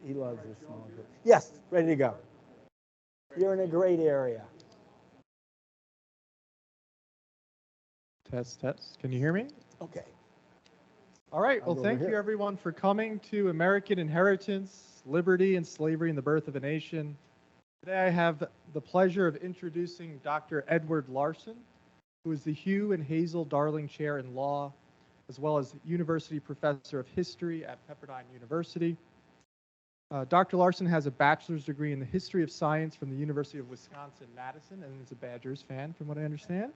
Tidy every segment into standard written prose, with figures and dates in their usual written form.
he loves this small group. Yes, ready to go. You're in a great area. Test, test. Can you hear me? Okay. All right. I'll Well, go over thank you here. everyone for coming to American Inheritance, Liberty and Slavery and the Birth of a Nation. Today I have the pleasure of introducing Dr. Edward Larson, who is the Hugh and Hazel Darling Chair in Law, as well as University Professor of History at Pepperdine University. Dr. Larson has a bachelor's degree in the history of science from the University of Wisconsin-Madison, and is a Badgers fan, from what I understand,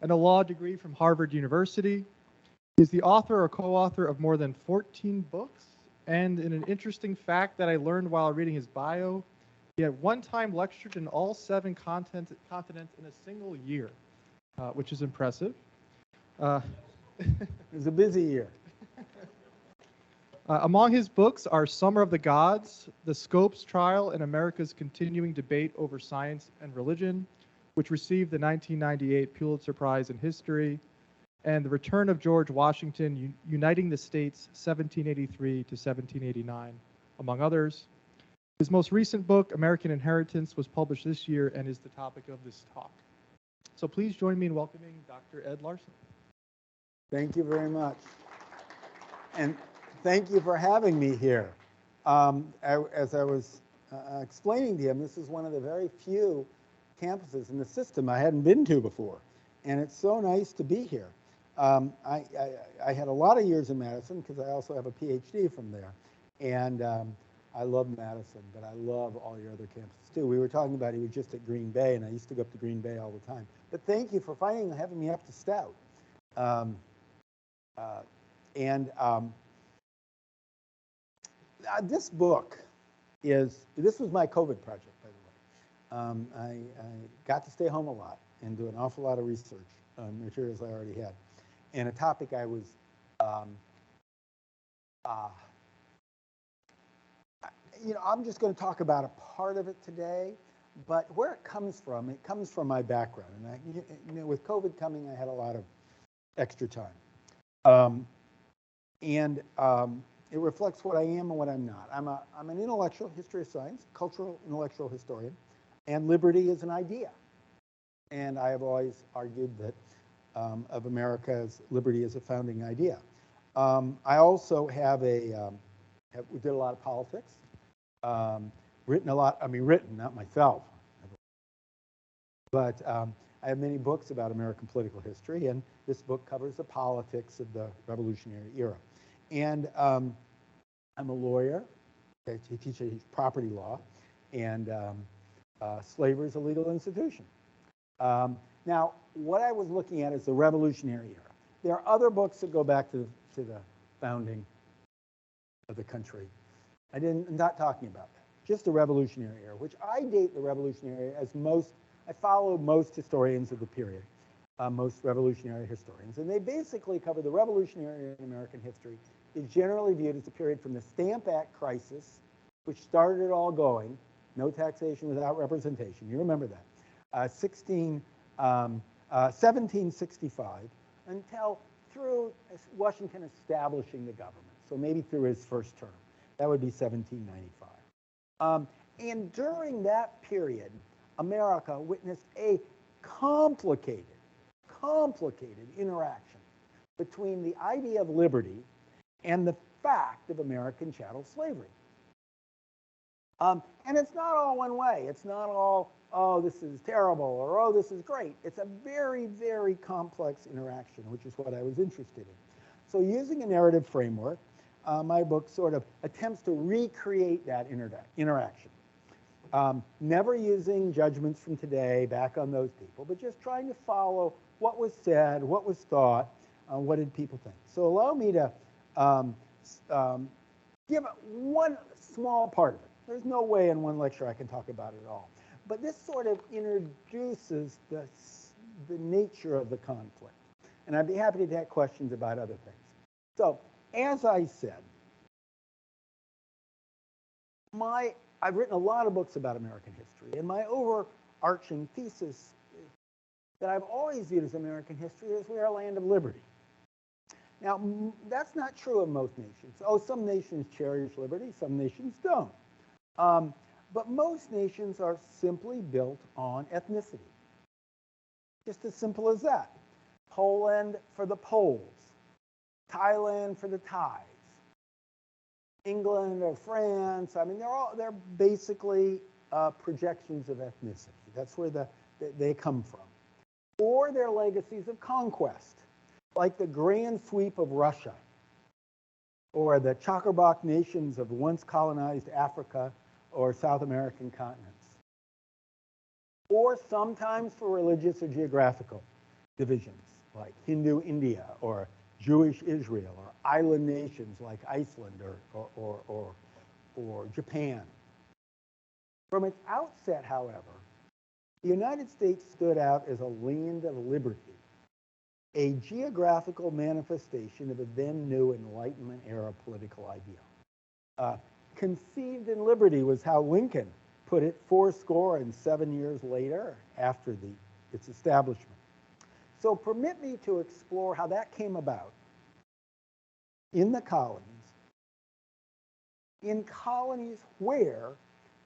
and a law degree from Harvard University. He's the author or co-author of more than 14 books, and in an interesting fact that I learned while reading his bio, he at one time lectured in all 7 continents in a single year, which is impressive. It was a busy year. Among his books are Summer of the Gods, The Scopes Trial, and America's Continuing Debate Over Science and Religion, which received the 1998 Pulitzer Prize in History, and The Return of George Washington, Uniting the States, 1783 to 1789, among others. His most recent book, American Inheritance, was published this year and is the topic of this talk. So please join me in welcoming Dr. Ed Larson. Thank you very much. And thank you for having me here. As I was explaining to him, this is one of the very few campuses in the system I hadn't been to before. And it's so nice to be here. I had a lot of years in Madison because I also have a PhD from there. And I love Madison, but I love all your other campuses too. We were talking about he was just at Green Bay, and I used to go up to Green Bay all the time. But thank you for having me up to Stout. This book this was my COVID project, by the way. I got to stay home a lot and do an awful lot of research on materials I already had. And a topic I was, I'm just going to talk about a part of it today, but where it comes from my background. And with COVID coming, I had a lot of extra time. It reflects what I am and what I'm not. I'm an intellectual, history of science, cultural intellectual historian, and liberty is an idea. And I have always argued that of America's liberty as a founding idea. I also have we did a lot of politics, written, not myself, but I have many books about American political history, and this book covers the politics of the Revolutionary era. And I'm a lawyer. I teach property law, and slavery is a legal institution. Now, what I was looking at is the Revolutionary era. There are other books that go back to the founding of the country. I'm not talking about that. Just the Revolutionary era, which I date the Revolutionary era as I followed most historians of the period, most revolutionary historians, and they basically cover the Revolutionary era in American history is generally viewed as a period from the Stamp Act crisis, which started it all going, no taxation without representation. You remember that. 1765 until through Washington establishing the government. So maybe through his first term. That would be 1795. And during that period, America witnessed a complicated interaction between the idea of liberty and the fact of American chattel slavery. And it's not all one way. It's not all, oh, this is terrible, or oh, this is great. It's a very, very complex interaction, which is what I was interested in. So using a narrative framework, my book sort of attempts to recreate that interaction. Never using judgments from today back on those people, but just trying to follow what was said, what was thought, what did people think. So allow me to give one small part of it. There's no way in one lecture I can talk about it all. But this sort of introduces the nature of the conflict. And I'd be happy to take questions about other things. So, as I said, I've written a lot of books about American history, and my overarching thesis is that I've always viewed as American history as we are a land of liberty. Now, that's not true of most nations. Oh, some nations cherish liberty, some nations don't. Um, but most nations are simply built on ethnicity. Just as simple as that. Poland for the Poles, Thailand for the Thais, England or France. I mean, they're basically projections of ethnicity. That's where they come from. Or they're legacies of conquest, like the grand sweep of Russia, or the Checkerbock nations of once colonized Africa or South American continents. Or sometimes for religious or geographical divisions, like Hindu India or Jewish Israel, or island nations like Iceland or Japan. From its outset, however, the United States stood out as a land of liberty, a geographical manifestation of a then new Enlightenment era political ideal. Conceived in liberty was how Lincoln put it 7 years later after its establishment. So permit me to explore how that came about in the colonies, in colonies where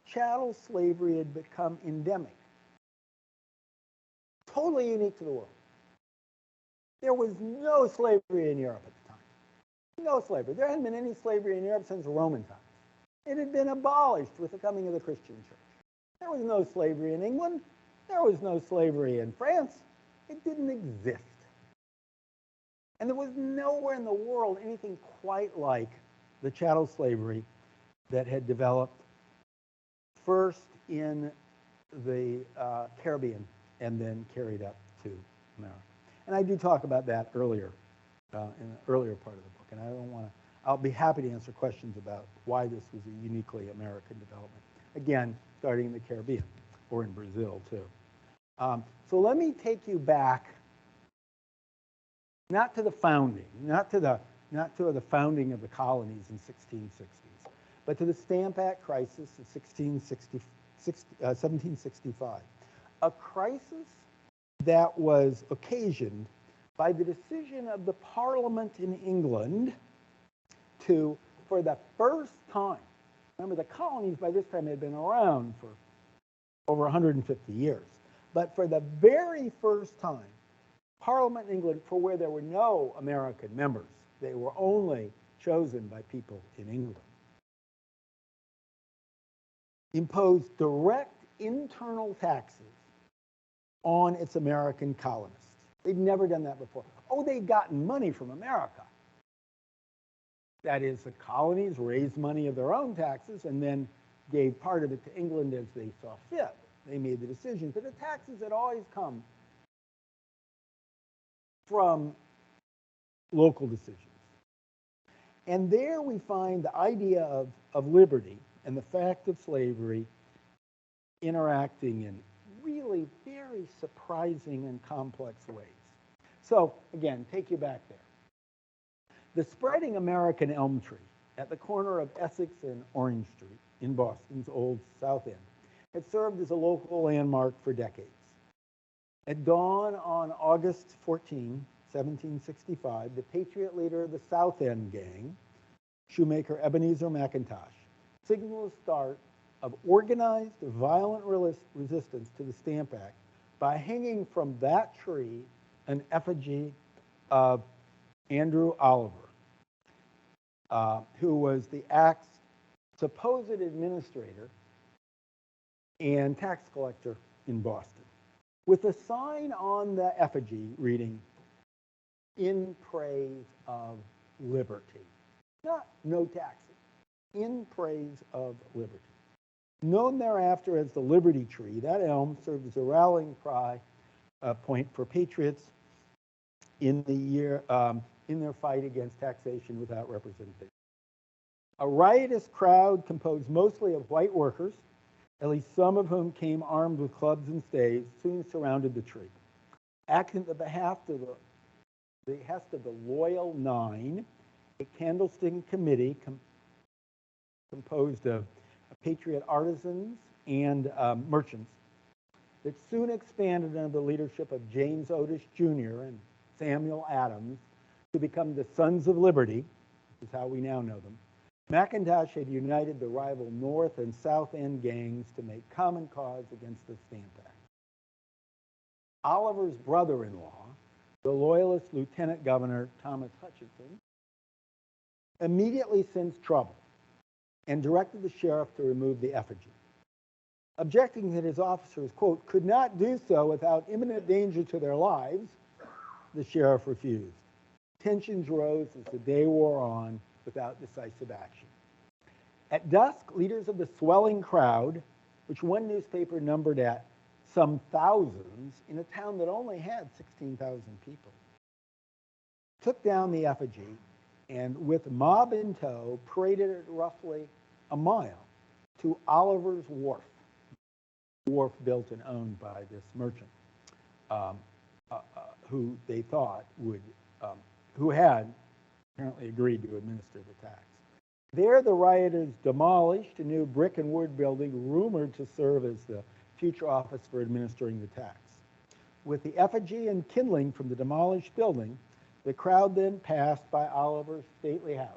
chattel slavery had become endemic, totally unique to the world. There was no slavery in Europe at the time. No slavery. There hadn't been any slavery in Europe since Roman times. It had been abolished with the coming of the Christian church. There was no slavery in England. There was no slavery in France. It didn't exist. And there was nowhere in the world anything quite like the chattel slavery that had developed first in the Caribbean and then carried up to America. And I do talk about that earlier, in the earlier part of the book. And I'll be happy to answer questions about why this was a uniquely American development. Again, starting in the Caribbean, or in Brazil too. So let me take you back, not to the founding, not to the founding of the colonies in 1660s, but to the Stamp Act crisis of 1765. A crisis that was occasioned by the decision of the Parliament in England to, for the first time, remember the colonies by this time had been around for over 150 years, but for the very first time, Parliament in England, for where there were no American members, they were only chosen by people in England, imposed direct internal taxes on its American colonists. They'd never done that before. Oh, they'd gotten money from America. That is, the colonies raised money of their own taxes and then gave part of it to England as they saw fit. They made the decisions, but the taxes had always come from local decisions. And there we find the idea of liberty and the fact of slavery interacting in really very surprising and complex ways. So again, take you back there. The spreading American elm tree at the corner of Essex and Orange Street in Boston's Old South End had served as a local landmark for decades. At dawn on August 14, 1765, the Patriot leader of the South End gang, shoemaker Ebenezer McIntosh, signaled the start of organized, violent resistance to the Stamp Act by hanging from that tree an effigy of Andrew Oliver, who was the Act's supposed administrator and tax collector in Boston, with a sign on the effigy reading, "In praise of liberty." Not no taxes, in praise of liberty. Known thereafter as the Liberty Tree, that elm served as a rallying cry point for patriots in their fight against taxation without representation. A riotous crowd composed mostly of white workers, at least some of whom came armed with clubs and staves, soon surrounded the tree. Acting at the behest of the Loyal Nine, a candlestick committee composed of Patriot artisans and merchants that soon expanded under the leadership of James Otis Jr. and Samuel Adams, to become the Sons of Liberty, which is how we now know them, McIntosh had united the rival North and South End gangs to make common cause against the Stamp Act. Oliver's brother-in-law, the Loyalist Lieutenant Governor Thomas Hutchinson, immediately sensed trouble and directed the sheriff to remove the effigy. Objecting that his officers, quote, could not do so without imminent danger to their lives, the sheriff refused. Tensions rose as the day wore on without decisive action. At dusk, leaders of the swelling crowd, which one newspaper numbered at some thousands in a town that only had 16,000 people, took down the effigy and with mob in tow paraded it roughly a mile to Oliver's Wharf, built and owned by this merchant, who they thought would, who had apparently agreed to administer the tax. There, the rioters demolished a new brick and wood building rumored to serve as the future office for administering the tax. With the effigy and kindling from the demolished building, the crowd then passed by Oliver's stately house.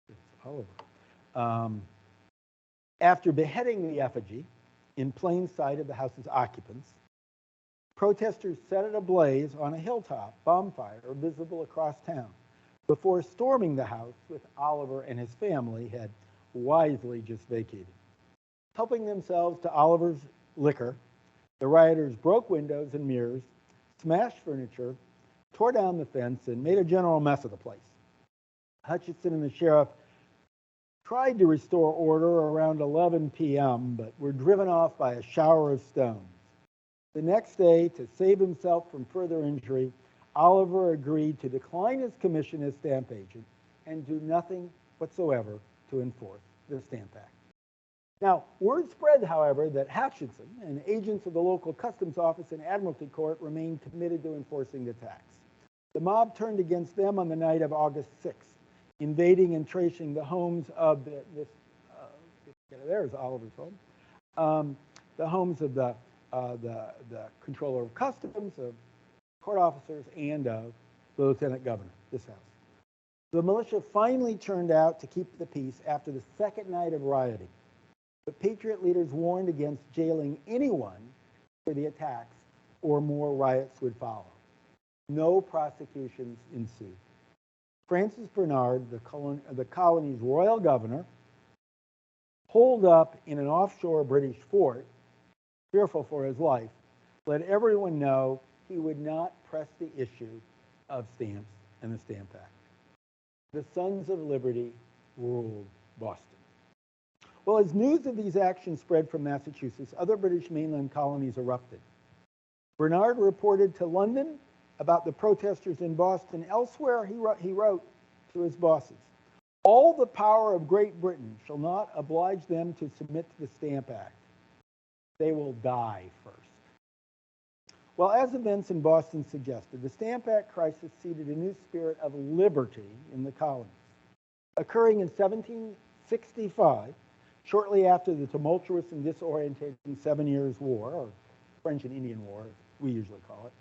It's Oliver. After beheading the effigy in plain sight of the house's occupants, protesters set it ablaze on a hilltop bonfire visible across town before storming the house which Oliver and his family had wisely just vacated. Helping themselves to Oliver's liquor, the rioters broke windows and mirrors, smashed furniture, tore down the fence, and made a general mess of the place. Hutchinson and the sheriff tried to restore order around 11 p.m., but were driven off by a shower of stones. The next day, to save himself from further injury, Oliver agreed to decline his commission as stamp agent and do nothing whatsoever to enforce the Stamp Act. Now, word spread, however, that Hutchinson and agents of the local customs office and admiralty court remained committed to enforcing the tax. The mob turned against them on the night of August 6th, invading and tracing the homes of there's Oliver's home, the homes of the controller of customs, of court officers, and of the lieutenant governor, this house. The militia finally turned out to keep the peace after the second night of rioting. But Patriot leaders warned against jailing anyone for the attacks, or more riots would follow. No prosecutions ensued. Francis Bernard, the colony's royal governor, holed up in an offshore British fort, fearful for his life, let everyone know he would not press the issue of stamps and the Stamp Act. The Sons of Liberty ruled Boston. Well, as news of these actions spread from Massachusetts, other British mainland colonies erupted. Bernard reported to London about the protesters in Boston. Elsewhere, he wrote to his bosses, all the power of Great Britain shall not oblige them to submit to the Stamp Act. They will die first. Well, as events in Boston suggested, the Stamp Act crisis seeded a new spirit of liberty in the colonies. Occurring in 1765, shortly after the tumultuous and disorientating 7 Years' War, or French and Indian War, as we usually call it,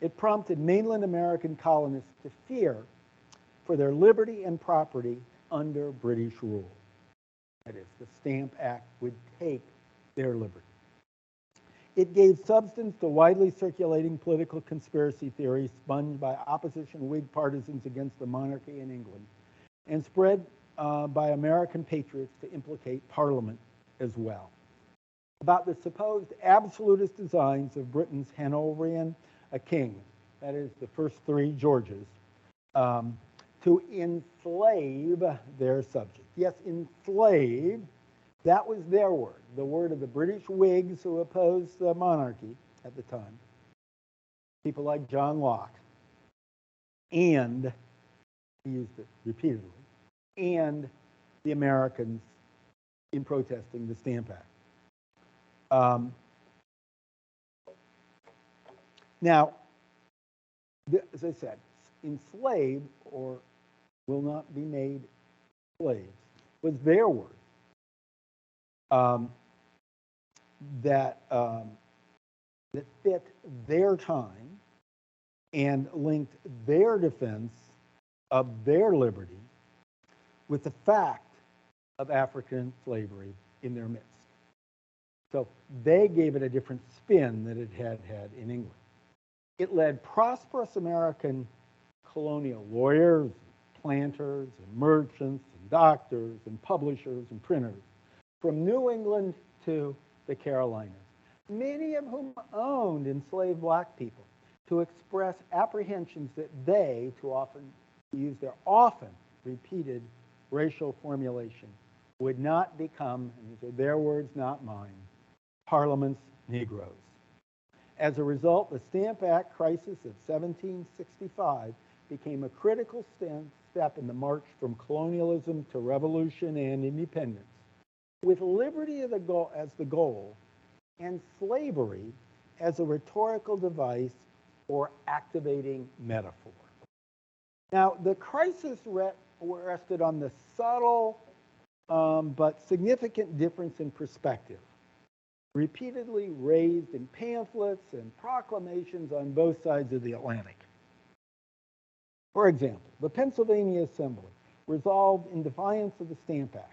it prompted mainland American colonists to fear for their liberty and property under British rule. That is, the Stamp Act would take their liberty. It gave substance to widely circulating political conspiracy theories spun by opposition Whig partisans against the monarchy in England, and spread by American patriots to implicate Parliament as well, about the supposed absolutist designs of Britain's Hanoverian king, that is the first three Georges, to enslave their subjects. Yes, enslave, that was their word, the word of the British Whigs who opposed the monarchy at the time, people like John Locke, and he used it repeatedly, and the Americans in protesting the Stamp Act. Now, as I said, enslaved or will not be made slaves was their word that fit their time and linked their defense of their liberty with the fact of African slavery in their midst. So they gave it a different spin than it had had in England. It led prosperous American colonial lawyers, planters, and merchants, and doctors, and publishers, and printers from New England to the Carolinas, many of whom owned enslaved black people, to express apprehensions that they, too often use their often repeated racial formulation, would not become, and these are their words, not mine, Parliament's Negroes. As a result, the Stamp Act crisis of 1765 became a critical step in the march from colonialism to revolution and independence, with liberty as the goal and slavery as a rhetorical device or activating metaphor. Now, the crisis rested on the subtle but significant difference in perspective, repeatedly raised in pamphlets and proclamations on both sides of the Atlantic. For example, the Pennsylvania Assembly resolved in defiance of the Stamp Act.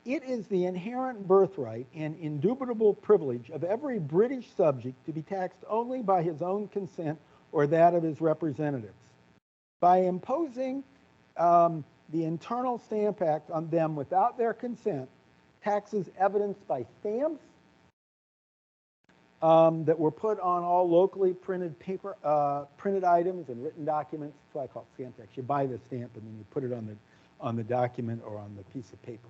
It is the inherent birthright and indubitable privilege of every British subject to be taxed only by his own consent or that of his representatives. By imposing the internal Stamp Act on them without their consent, taxes evidenced by stamps that were put on all locally printed paper, printed items and written documents. That's why I call it stamp tax. You buy the stamp and then you put it on the document or on the piece of paper.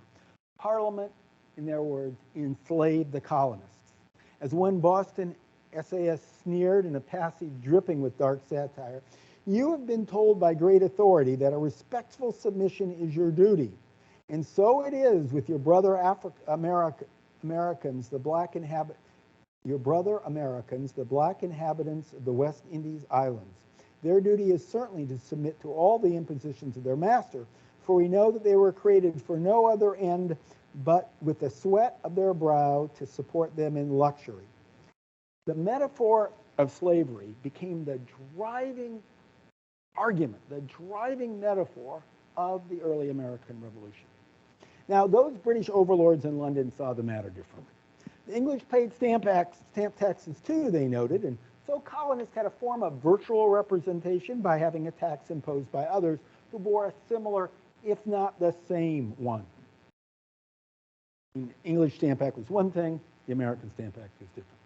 Parliament, in their words, enslaved the colonists. As one Boston essayist sneered in a passage dripping with dark satire, "You have been told by great authority that a respectful submission is your duty. And so it is with your brother Americans, the black inhabitants of the West Indies Islands. Their duty is certainly to submit to all the impositions of their master, for we know that they were created for no other end but with the sweat of their brow to support them in luxury." The metaphor of slavery became the driving argument, the driving metaphor of the early American Revolution. Now, those British overlords in London saw the matter differently. The English paid stamp taxes too, they noted, and so colonists had a form of virtual representation by having a tax imposed by others who bore a similar, if not the same one. The English Stamp Act was one thing, the American Stamp Act was different.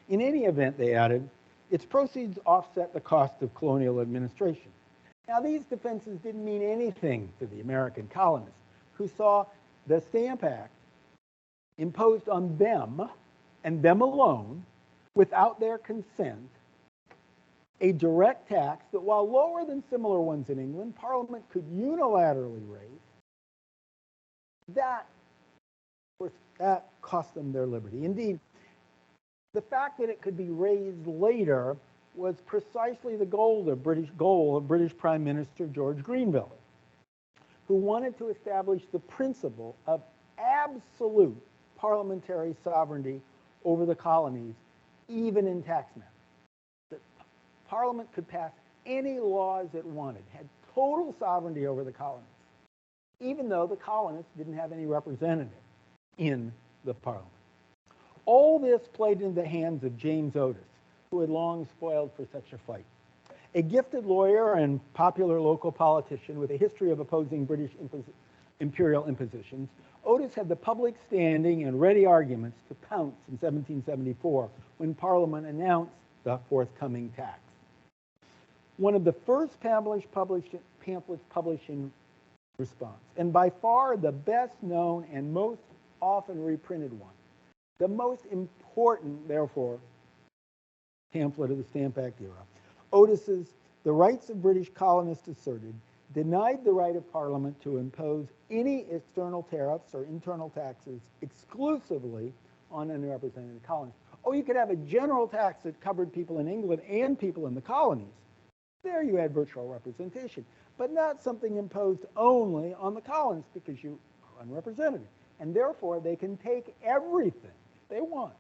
In any event, they added, its proceeds offset the cost of colonial administration. Now, these defenses didn't mean anything to the American colonists, who saw the Stamp Act imposed on them, and them alone, without their consent, a direct tax that, while lower than similar ones in England, Parliament could unilaterally raise. That cost them their liberty. Indeed, the fact that it could be raised later was precisely the goal of British Prime Minister George Grenville, who wanted to establish the principle of absolute parliamentary sovereignty over the colonies, even in tax matters. That Parliament could pass any laws it wanted, had total sovereignty over the colonies, even though the colonists didn't have any representative in the Parliament. All this played into the hands of James Otis, who had long spoiled for such a fight. A gifted lawyer and popular local politician with a history of opposing British imperial impositions, Otis had the public standing and ready arguments to pounce in 1774 when Parliament announced the forthcoming tax. One of the first pamphlets published in response, and by far the best known and most often reprinted one. The most important, therefore, pamphlet of the Stamp Act era. Otis's "The Rights of British Colonists Asserted" denied the right of Parliament to impose any external tariffs or internal taxes exclusively on unrepresented colonies. Oh, you could have a general tax that covered people in England and people in the colonies. There you had virtual representation, but not something imposed only on the colonists because you are unrepresented. And therefore, they can take everything they want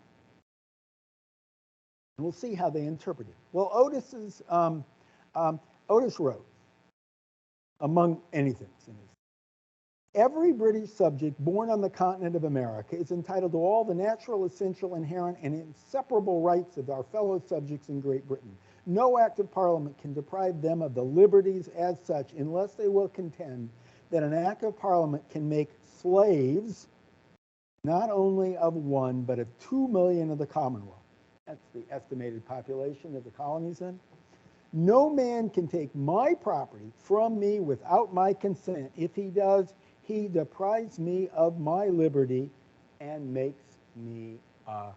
And we'll see how they interpret it. Well, Otis wrote, among anything, every British subject born on the continent of America is entitled to all the natural, essential, inherent, and inseparable rights of our fellow subjects in Great Britain. No act of Parliament can deprive them of the liberties as such unless they will contend that an act of Parliament can make slaves not only of 1, but of 2 million of the Commonwealth. That's the estimated population of the colonies then. No man can take my property from me without my consent. If he does, he deprives me of my liberty and makes me a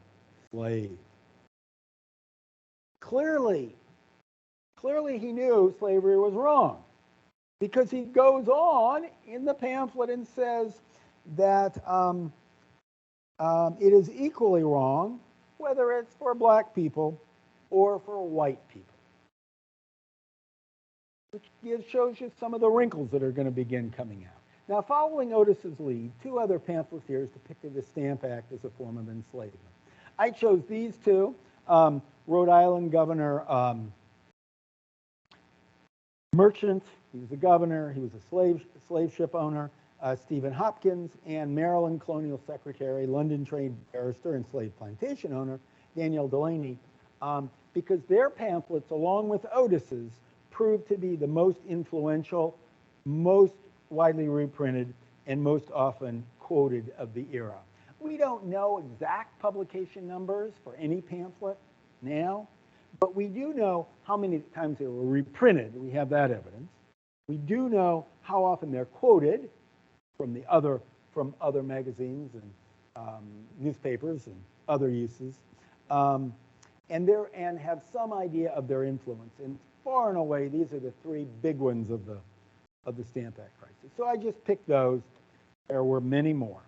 slave. Clearly he knew slavery was wrong, because he goes on in the pamphlet and says that it is equally wrong whether it's for black people or for white people, which shows you some of the wrinkles that are going to begin coming out. Now, following Otis's lead, 2 other pamphleteers depicted the Stamp Act as a form of enslavement. I chose these 2. Rhode Island Governor Merchant, he was a governor, he was a slave ship owner, Stephen Hopkins, and Maryland Colonial Secretary, London trained barrister, and slave plantation owner, Daniel Delaney, because their pamphlets, along with Otis's, proved to be the most influential, most widely reprinted, and most often quoted of the era. We don't know exact publication numbers for any pamphlet now, but we do know how many times they were reprinted. We have that evidence. We do know how often they're quoted from other magazines and newspapers and other uses, and have some idea of their influence. And far and away, these are the 3 big ones of the Stamp Act crisis. So I just picked those. There were many more.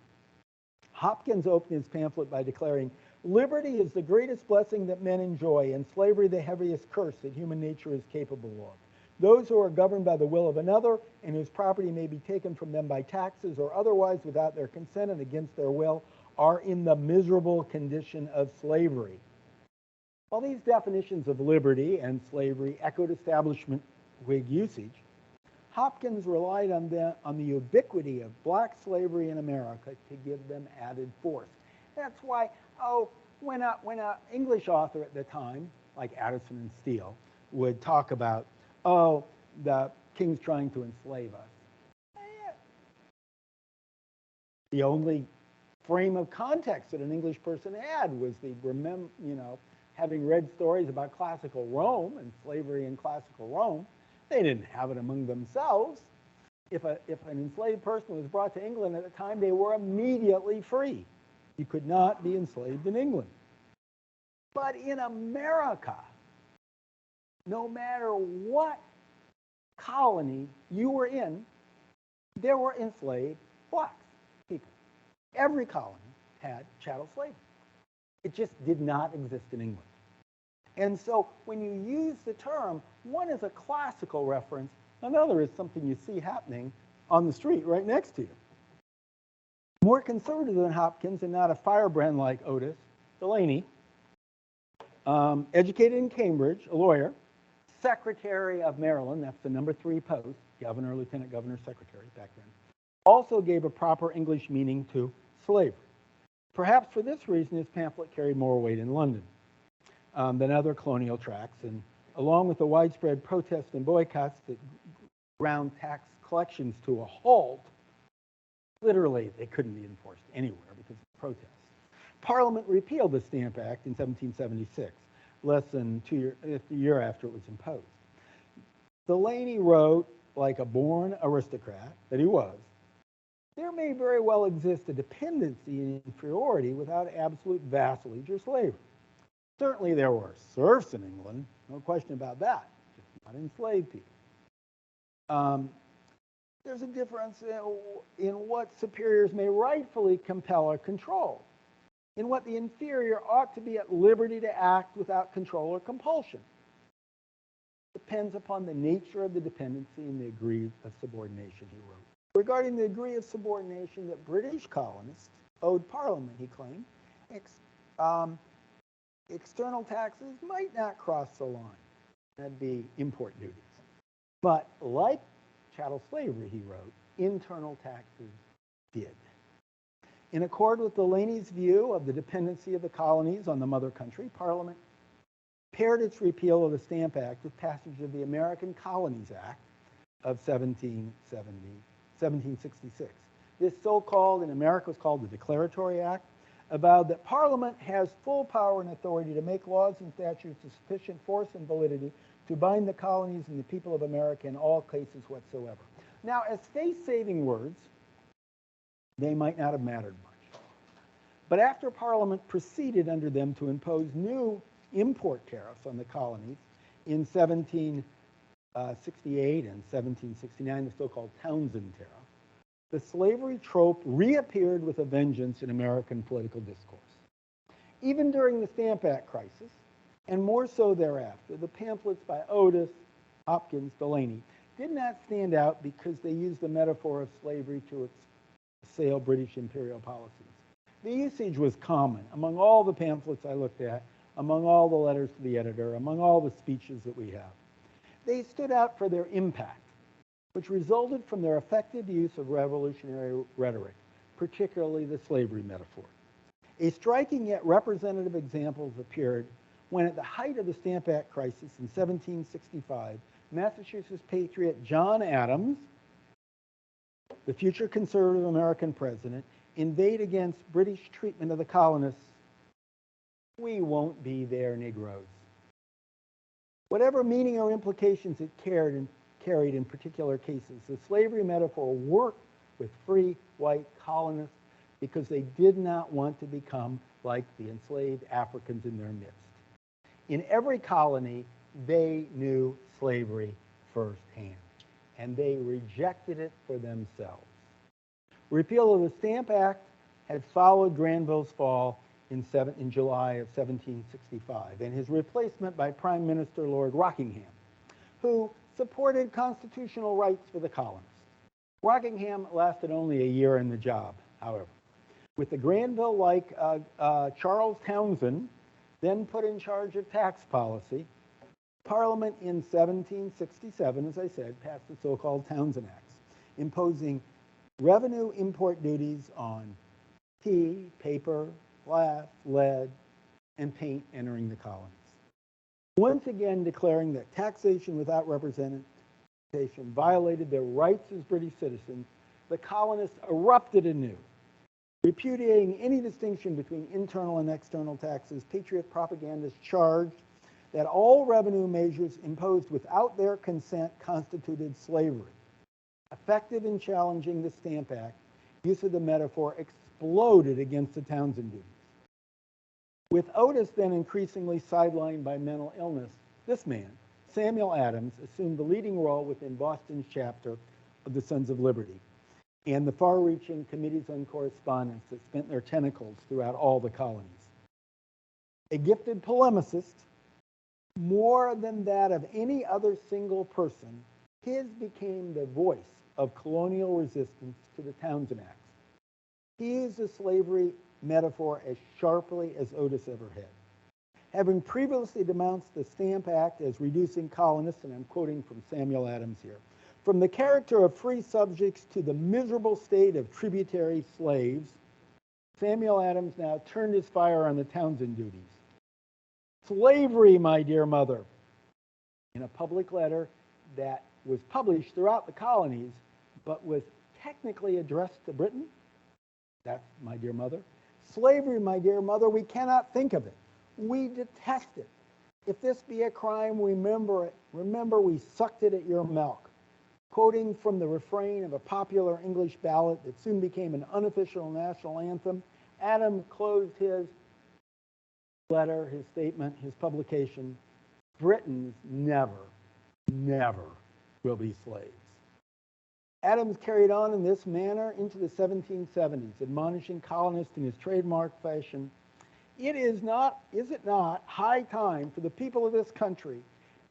Hopkins opened his pamphlet by declaring, "Liberty is the greatest blessing that men enjoy, and slavery the heaviest curse that human nature is capable of. Those who are governed by the will of another, and whose property may be taken from them by taxes or otherwise without their consent and against their will, are in the miserable condition of slavery." While these definitions of liberty and slavery echoed establishment Whig usage, Hopkins relied on the ubiquity of black slavery in America to give them added force. That's why, when an English author at the time, like Addison and Steele, would talk about, the king's trying to enslave us, the only frame of context that an English person had was having read stories about classical Rome and slavery in classical Rome. They didn't have it among themselves. If an enslaved person was brought to England at the time, they were immediately free. You could not be enslaved in England. But in America, no matter what colony you were in, there were enslaved black people. Every colony had chattel slavery. It just did not exist in England. And so when you use the term, one is a classical reference, another is something you see happening on the street right next to you. More conservative than Hopkins and not a firebrand like Otis, Delaney, educated in Cambridge, a lawyer, Secretary of Maryland, that's the number 3 post, governor, lieutenant governor, secretary back then, also gave a proper English meaning to slavery. Perhaps for this reason, his pamphlet carried more weight in London than other colonial tracts, and along with the widespread protests and boycotts that ground tax collections to a halt, literally they couldn't be enforced anywhere because of protests. Parliament repealed the Stamp Act in 1776, less than a year after it was imposed. Delaney wrote, like a born aristocrat that he was, there may very well exist a dependency and inferiority without absolute vassalage or slavery. Certainly there were serfs in England, no question about that, just not enslaved people. There's a difference in what superiors may rightfully compel or control, in what the inferior ought to be at liberty to act without control or compulsion. Depends upon the nature of the dependency and the degree of subordination, he wrote. Regarding the degree of subordination that British colonists owed Parliament, he claimed, External taxes might not cross the line. That'd be import duties. But like chattel slavery, he wrote, internal taxes did. In accord with Delaney's view of the dependency of the colonies on the mother country, Parliament paired its repeal of the Stamp Act with passage of the American Colonies Act of 1766. This so-called, in America was called the Declaratory Act, avowed that Parliament has full power and authority to make laws and statutes of sufficient force and validity to bind the colonies and the people of America in all cases whatsoever. Now, as face-saving words, they might not have mattered much. But after Parliament proceeded under them to impose new import tariffs on the colonies in 1768 and 1769, the so-called Townsend Tariff, the slavery trope reappeared with a vengeance in American political discourse. Even during the Stamp Act crisis, and more so thereafter, the pamphlets by Otis, Hopkins, Delaney did not stand out because they used the metaphor of slavery to assail British imperial policies. The usage was common among all the pamphlets I looked at, among all the letters to the editor, among all the speeches that we have. They stood out for their impact, which resulted from their effective use of revolutionary rhetoric, particularly the slavery metaphor. A striking yet representative example appeared when, at the height of the Stamp Act crisis in 1765, Massachusetts patriot John Adams, the future conservative American president, inveighed against British treatment of the colonists. "We won't be their Negroes." Whatever meaning or implications it carried in particular cases, the slavery metaphor worked with free white colonists because they did not want to become like the enslaved Africans in their midst. In every colony, they knew slavery firsthand, and they rejected it for themselves. Repeal of the Stamp Act had followed Granville's fall in July of 1765, and his replacement by Prime Minister Lord Rockingham, who supported constitutional rights for the colonists. Rockingham lasted only a year in the job, however. With the Granville-like Charles Townsend then put in charge of tax policy, Parliament in 1767, as I said, passed the so-called Townsend Acts, imposing revenue import duties on tea, paper, glass, lead, and paint entering the colonies. Once again declaring that taxation without representation violated their rights as British citizens, the colonists erupted anew. Repudiating any distinction between internal and external taxes, patriot propagandists charged that all revenue measures imposed without their consent constituted slavery. Effective in challenging the Stamp Act, use of the metaphor exploded against the Townsend duties. With Otis then increasingly sidelined by mental illness, this man, Samuel Adams, assumed the leading role within Boston's chapter of the Sons of Liberty and the far-reaching committees on correspondence that spent their tentacles throughout all the colonies. A gifted polemicist, more than that of any other single person, his became the voice of colonial resistance to the Townsend Acts. He used the slavery metaphor as sharply as Otis ever had. Having previously denounced the Stamp Act as reducing colonists, and I'm quoting from Samuel Adams here, from the character of free subjects to the miserable state of tributary slaves, Samuel Adams now turned his fire on the Townsend duties. Slavery, my dear mother, in a public letter that was published throughout the colonies, but was technically addressed to Britain. That's my dear mother. Slavery, my dear mother, we cannot think of it. We detest it. If this be a crime, remember it. Remember we sucked it at your milk. Quoting from the refrain of a popular English ballad that soon became an unofficial national anthem, Adam closed his letter, his statement, his publication, Britons never will be slaves. Adams carried on in this manner into the 1770s, admonishing colonists in his trademark fashion, is it not high time for the people of this country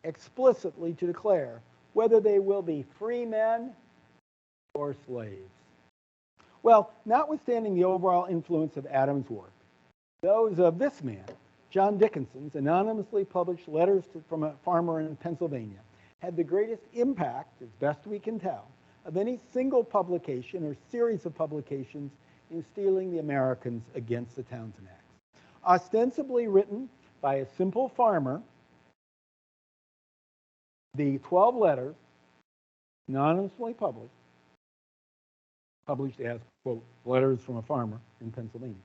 explicitly to declare whether they will be free men or slaves? Well, notwithstanding the overall influence of Adams' work, those of this man John Dickinson's anonymously published letters from a farmer in Pennsylvania had the greatest impact, as best we can tell, of any single publication or series of publications in steeling the Americans against the Townshend Acts. Ostensibly written by a simple farmer, the 12 letters, anonymously published as, quote, letters from a farmer in Pennsylvania,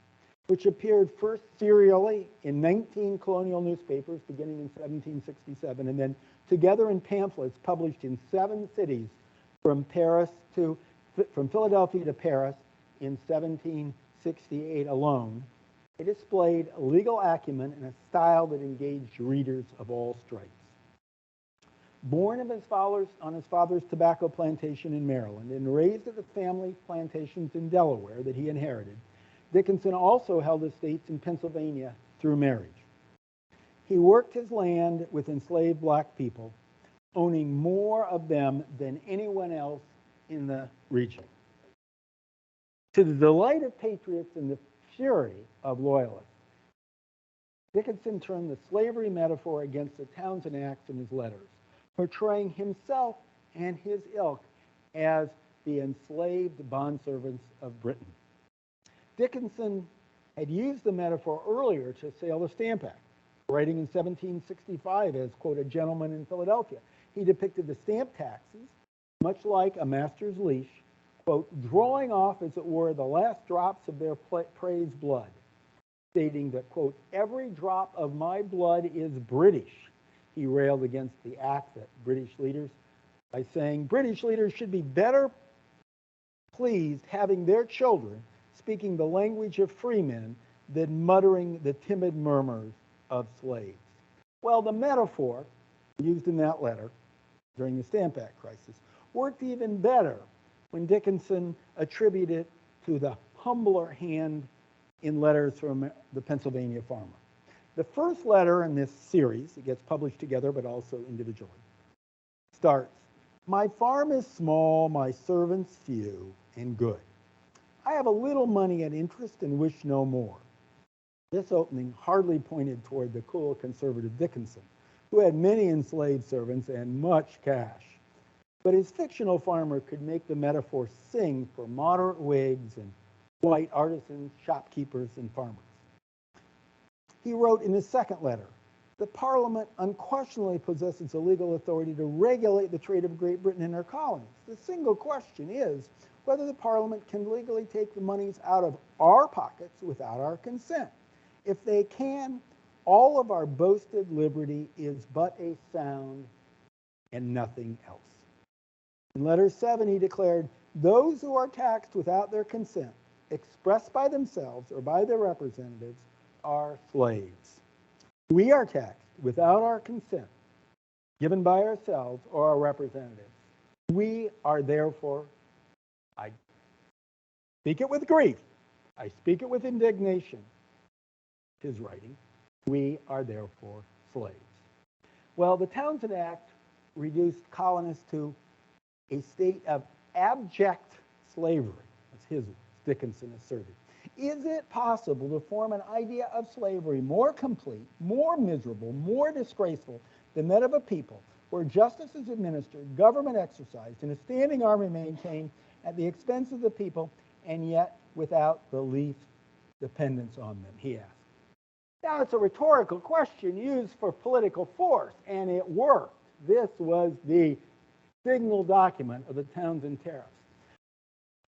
which appeared first serially in 19 colonial newspapers beginning in 1767, and then together in pamphlets published in 7 cities from Philadelphia to Paris in 1768 alone. It displayed legal acumen and a style that engaged readers of all stripes. Born on his father's tobacco plantation in Maryland and raised at the family plantations in Delaware that he inherited, Dickinson also held estates in Pennsylvania through marriage. He worked his land with enslaved black people, owning more of them than anyone else in the region. To the delight of patriots and the fury of loyalists, Dickinson turned the slavery metaphor against the Townshend Acts in his letters, portraying himself and his ilk as the enslaved bondservants of Britain. Dickinson had used the metaphor earlier to assail the Stamp Act, writing in 1765 as, quote, a gentleman in Philadelphia. He depicted the stamp taxes, much like a master's leash, quote, drawing off, as it were, the last drops of their praised blood, stating that, quote, every drop of my blood is British. He railed against the act that British leaders by saying British leaders should be better pleased having their children speaking the language of freemen than muttering the timid murmurs of slaves. Well, the metaphor used in that letter during the Stamp Act crisis worked even better when Dickinson attributed it to the humbler hand in letters from the Pennsylvania farmer. The first letter in this series, it gets published together but also individually, starts, my farm is small, my servants few and good. I have a little money at interest and wish no more. This opening hardly pointed toward the cool conservative Dickinson, who had many enslaved servants and much cash. But his fictional farmer could make the metaphor sing for moderate Whigs and white artisans, shopkeepers, and farmers. He wrote in his second letter, the Parliament unquestionably possesses the legal authority to regulate the trade of Great Britain and her colonies. The single question is whether the Parliament can legally take the monies out of our pockets without our consent. If they can, all of our boasted liberty is but a sound and nothing else. In letter 7, he declared, those who are taxed without their consent, expressed by themselves or by their representatives, are slaves. We are taxed without our consent, given by ourselves or our representatives. We are therefore, I speak it with grief, I speak it with indignation, his writing, we are therefore slaves. Well, the Townshend Act reduced colonists to a state of abject slavery. That's his words, Dickinson asserted. Is it possible to form an idea of slavery more complete, more miserable, more disgraceful than that of a people where justice is administered, government exercised, and a standing army maintained at the expense of the people, and yet without the least dependence on them, he asked. Now, it's a rhetorical question used for political force, and it worked. This was the signal document of the Townshend Tariffs.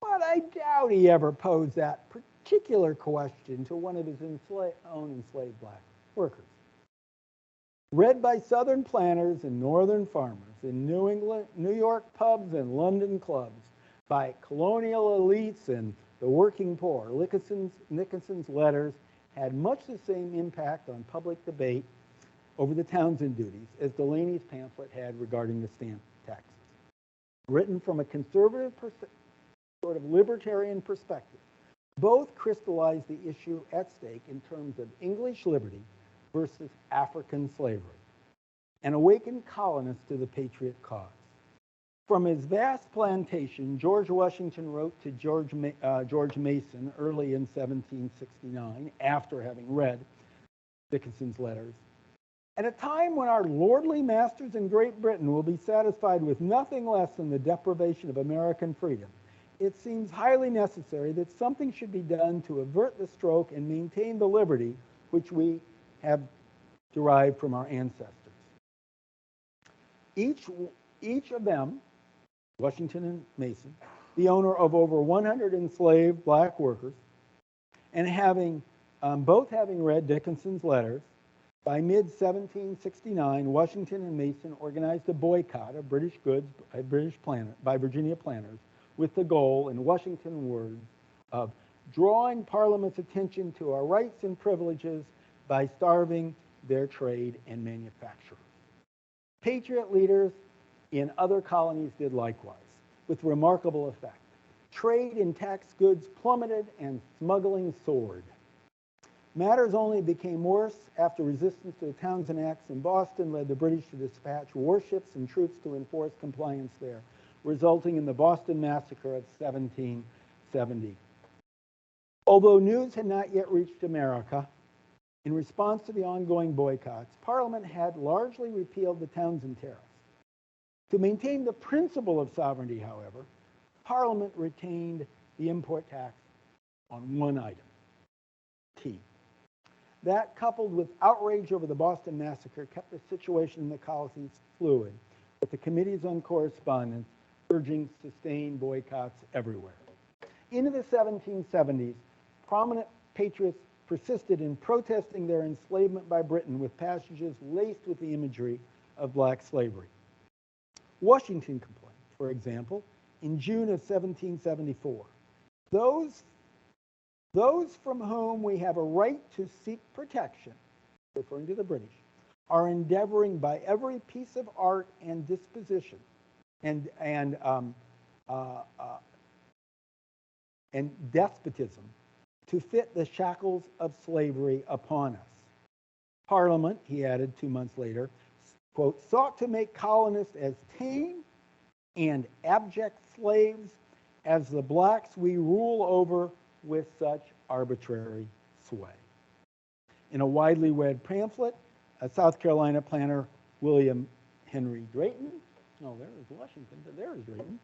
But I doubt he ever posed that particular question to one of his own enslaved black workers. Read by Southern planters and Northern farmers in New York pubs and London clubs, by colonial elites and the working poor, Dickinson's letters had much the same impact on public debate over the Townshend duties as Delaney's pamphlet had regarding the stamp taxes. Written from a conservative, sort of libertarian perspective, both crystallized the issue at stake in terms of English liberty versus African slavery, and awakened colonists to the patriot cause. From his vast plantation, George Washington wrote to George Mason early in 1769, after having read Dickinson's letters. At a time when our lordly masters in Great Britain will be satisfied with nothing less than the deprivation of American freedom, it seems highly necessary that something should be done to avert the stroke and maintain the liberty which we have derived from our ancestors. Each of them, Washington and Mason, the owner of over 100 enslaved black workers, and both having read Dickinson's letters, by mid-1769, Washington and Mason organized a boycott of British goods by Virginia planters with the goal, in Washington words, of drawing Parliament's attention to our rights and privileges by starving their trade and manufacturers. Patriot leaders in other colonies did likewise, with remarkable effect. Trade in taxed goods plummeted and smuggling soared. Matters only became worse after resistance to the Townshend Acts in Boston led the British to dispatch warships and troops to enforce compliance there, resulting in the Boston Massacre of 1770. Although news had not yet reached America, in response to the ongoing boycotts, Parliament had largely repealed the Townshend tariffs. To maintain the principle of sovereignty, however, Parliament retained the import tax on one item, tea. That, coupled with outrage over the Boston Massacre, kept the situation in the colonies fluid, with the Committees on Correspondence urging sustained boycotts everywhere. Into the 1770s, prominent patriots persisted in protesting their enslavement by Britain with passages laced with the imagery of black slavery. Washington complained, for example, in June of 1774, those from whom we have a right to seek protection, referring to the British, are endeavoring by every piece of art and disposition and despotism to fit the shackles of slavery upon us. Parliament, he added 2 months later, quote, sought to make colonists as tame and abject slaves as the blacks we rule over with such arbitrary sway. In a widely read pamphlet, a South Carolina planter, William Henry Drayton, no, there is Washington, but there is Drayton,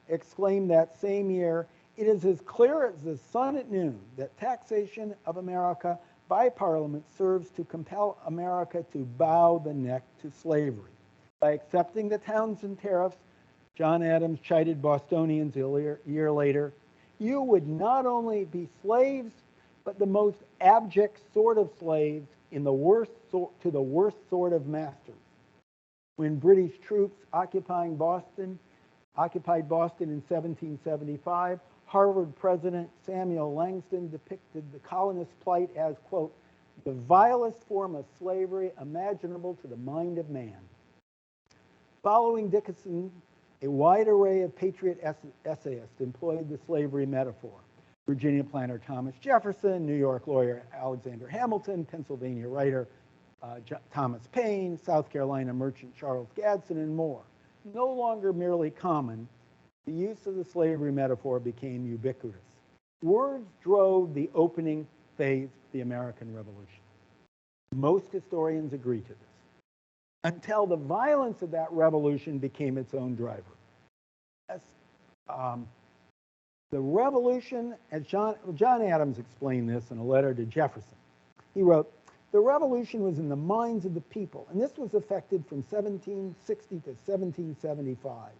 exclaimed that same year, "It is as clear as the sun at noon that taxation of America by Parliament serves to compel America to bow the neck to slavery. By accepting the Townshend tariffs," John Adams chided Bostonians a year later, "you would not only be slaves, but the most abject sort of slaves to the worst sort of masters." When British troops occupied Boston in 1775, Harvard President Samuel Langston depicted the colonists' plight as, quote, "the vilest form of slavery imaginable to the mind of man." Following Dickinson, a wide array of patriot essayists employed the slavery metaphor. Virginia planter Thomas Jefferson, New York lawyer Alexander Hamilton, Pennsylvania writer Thomas Paine, South Carolina merchant Charles Gadsden, and more. No longer merely common, the use of the slavery metaphor became ubiquitous. Words drove the opening phase of the American Revolution. Most historians agree to this, until the violence of that revolution became its own driver. The revolution, as John Adams explained this in a letter to Jefferson, he wrote, "The revolution was in the minds of the people, and this was effected from 1760 to 1775.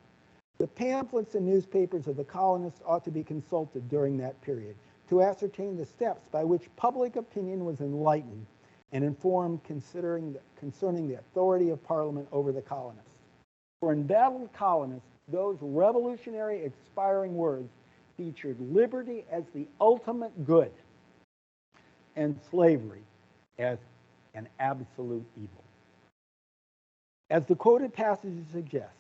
The pamphlets and newspapers of the colonists ought to be consulted during that period to ascertain the steps by which public opinion was enlightened and informed concerning the authority of Parliament over the colonists. For embattled colonists, those revolutionary expiring words featured liberty as the ultimate good and slavery as an absolute evil." As the quoted passages suggest,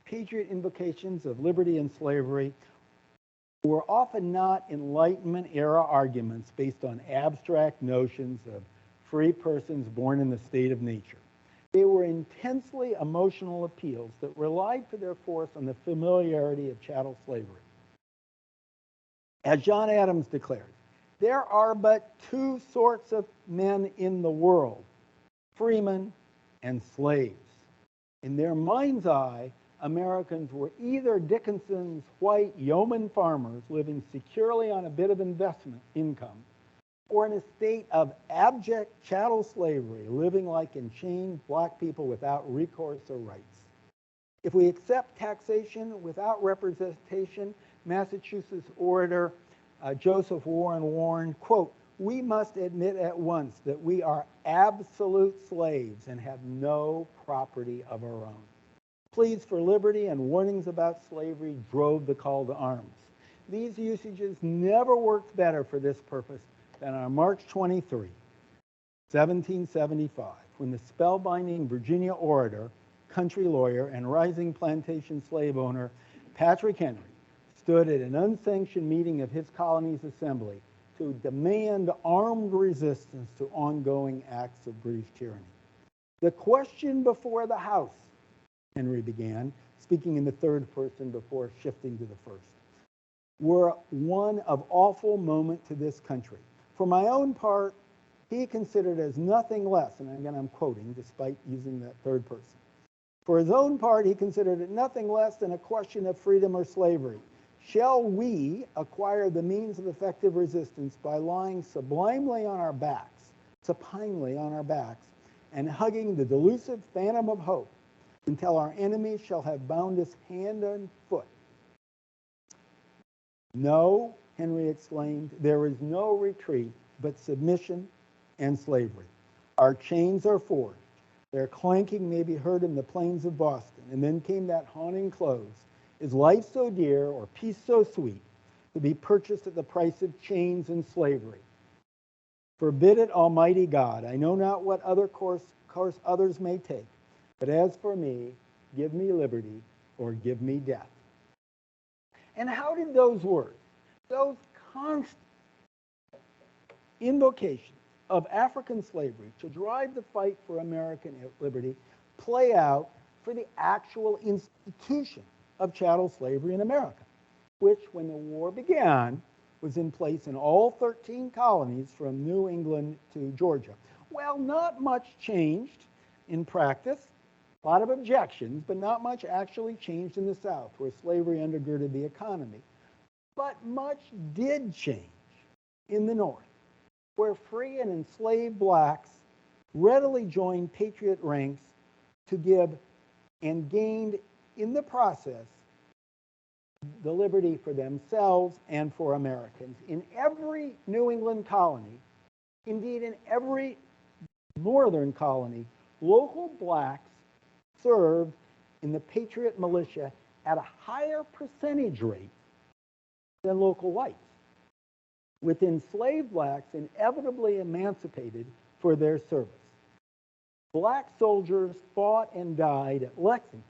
patriot invocations of liberty and slavery were often not Enlightenment-era arguments based on abstract notions of free persons born in the state of nature. They were intensely emotional appeals that relied for their force on the familiarity of chattel slavery. As John Adams declared, There are but two sorts of men in the world, freemen and slaves. In their mind's eye, Americans were either Dickinson's white yeoman farmers living securely on a bit of investment income, or in a state of abject chattel slavery, living like enchained black people without recourse or rights. If we accept taxation without representation, Massachusetts orator Joseph Warren warned, quote, "We must admit at once that we are absolute slaves and have no property of our own." Pleas for liberty and warnings about slavery drove the call to arms. These usages never worked better for this purpose than on March 23, 1775, when the spellbinding Virginia orator, country lawyer, and rising plantation slave owner Patrick Henry stood at an unsanctioned meeting of his colony's assembly to demand armed resistance to ongoing acts of British tyranny. "The question before the House," Henry began, speaking in the third person before shifting to the first, "were one of awful moment to this country. For my own part, he considered as nothing less," and again I'm quoting despite using that third person. "For his own part, he considered it nothing less than a question of freedom or slavery. Shall we acquire the means of effective resistance by lying sublimely on our backs, supinely on our backs, and hugging the delusive phantom of hope until our enemies shall have bound us hand and foot?" "No," Henry exclaimed, "there is no retreat but submission and slavery. Our chains are forged. Their clanking may be heard in the plains of Boston." And then came that haunting close. "Is life so dear or peace so sweet to be purchased at the price of chains and slavery? Forbid it, Almighty God. I know not what other course others may take, but as for me, give me liberty or give me death." And how did those words, those constant invocations of African slavery to drive the fight for American liberty, play out for the actual institution of chattel slavery in America, which, when the war began, was in place in all 13 colonies from New England to Georgia? Well, not much changed in practice. A lot of objections, but not much actually changed in the South, where slavery undergirded the economy. But much did change in the North, where free and enslaved blacks readily joined patriot ranks to give and gained in the process the liberty for themselves and for Americans. In every New England colony, indeed in every northern colony, local blacks served in the patriot militia at a higher percentage rate than local whites, with enslaved blacks inevitably emancipated for their service. Black soldiers fought and died at Lexington,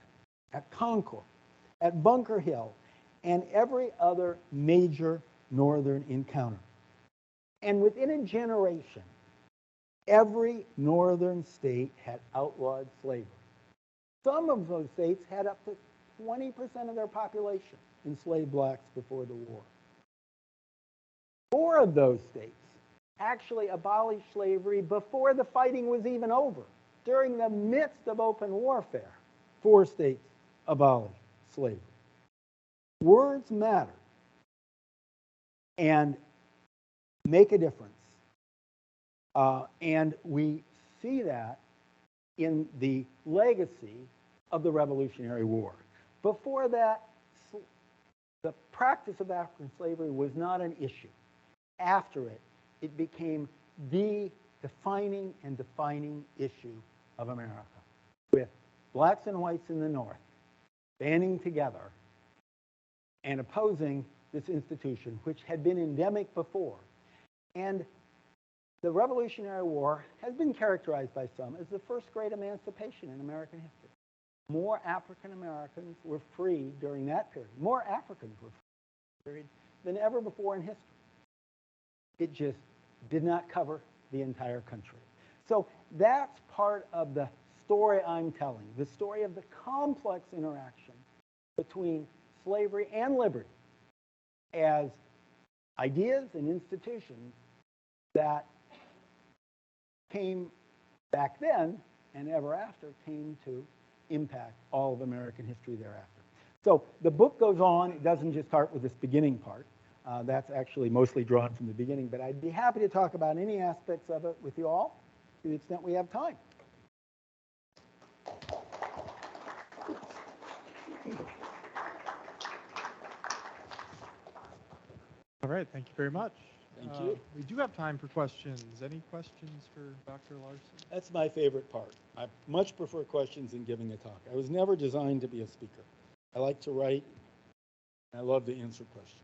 at Concord, at Bunker Hill, and every other major northern encounter. And within a generation, every northern state had outlawed slavery. Some of those states had up to 20% of their population enslaved blacks before the war. 4 of those states actually abolished slavery before the fighting was even over. During the midst of open warfare, 4 states abolished slavery. Words matter and make a difference. And we see that in the legacy of the Revolutionary War. Before that, the practice of African slavery was not an issue. After it, it became the defining issue of America, with blacks and whites in the North banding together and opposing this institution, which had been endemic before. And the Revolutionary War has been characterized by some as the first great emancipation in American history. More African Americans were free during that period. More Africans were free period than ever before in history. It just did not cover the entire country. So that's part of the story I'm telling, the story of the complex interaction between slavery and liberty as ideas and institutions that came back then and ever after came to impact all of American history thereafter. So the book goes on. It doesn't just start with this beginning part. That's actually mostly drawn from the beginning, but I'd be happy to talk about any aspects of it with you all to the extent we have time. All right, thank you very much. Thank you. We do have time for questions. Any questions for Dr. Larson? That's my favorite part. I much prefer questions than giving a talk. I was never designed to be a speaker. I like to write, and I love to answer questions.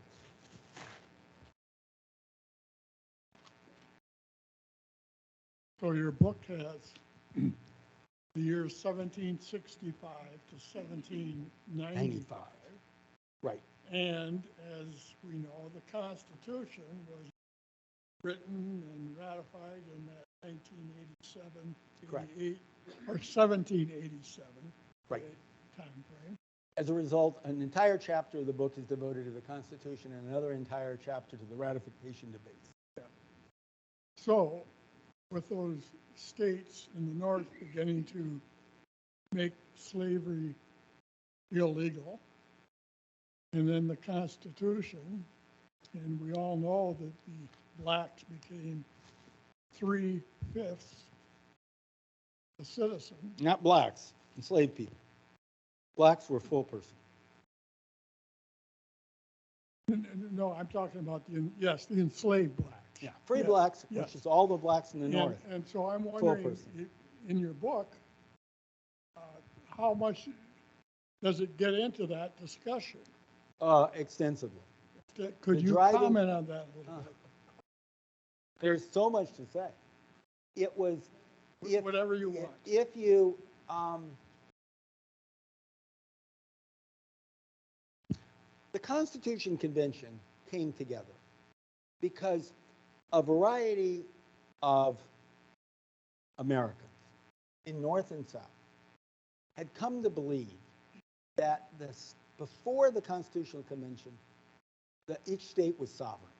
So your book has the years 1765 to 1795. Right. And as we know, the Constitution was written and ratified in that 1987, Correct. 88, or 1787 Right. time frame. As a result, an entire chapter of the book is devoted to the Constitution and another entire chapter to the ratification debates. So with those states in the North beginning to make slavery illegal, and then the Constitution, and we all know that the blacks became 3/5 a citizen. Not blacks, enslaved people. Blacks were full person. No, I'm talking about the enslaved blacks. Yeah, free Yes, blacks, yes. which is all the blacks in the North. And so I'm Full wondering, person. in your book, how much does it get into that discussion? Extensively. Could The you driving- comment on that a little bit? There's so much to say. It was, if, Whatever you want. if you, the Constitution Convention came together because a variety of Americans in North and South had come to believe that before the Constitutional Convention, that each state was sovereign.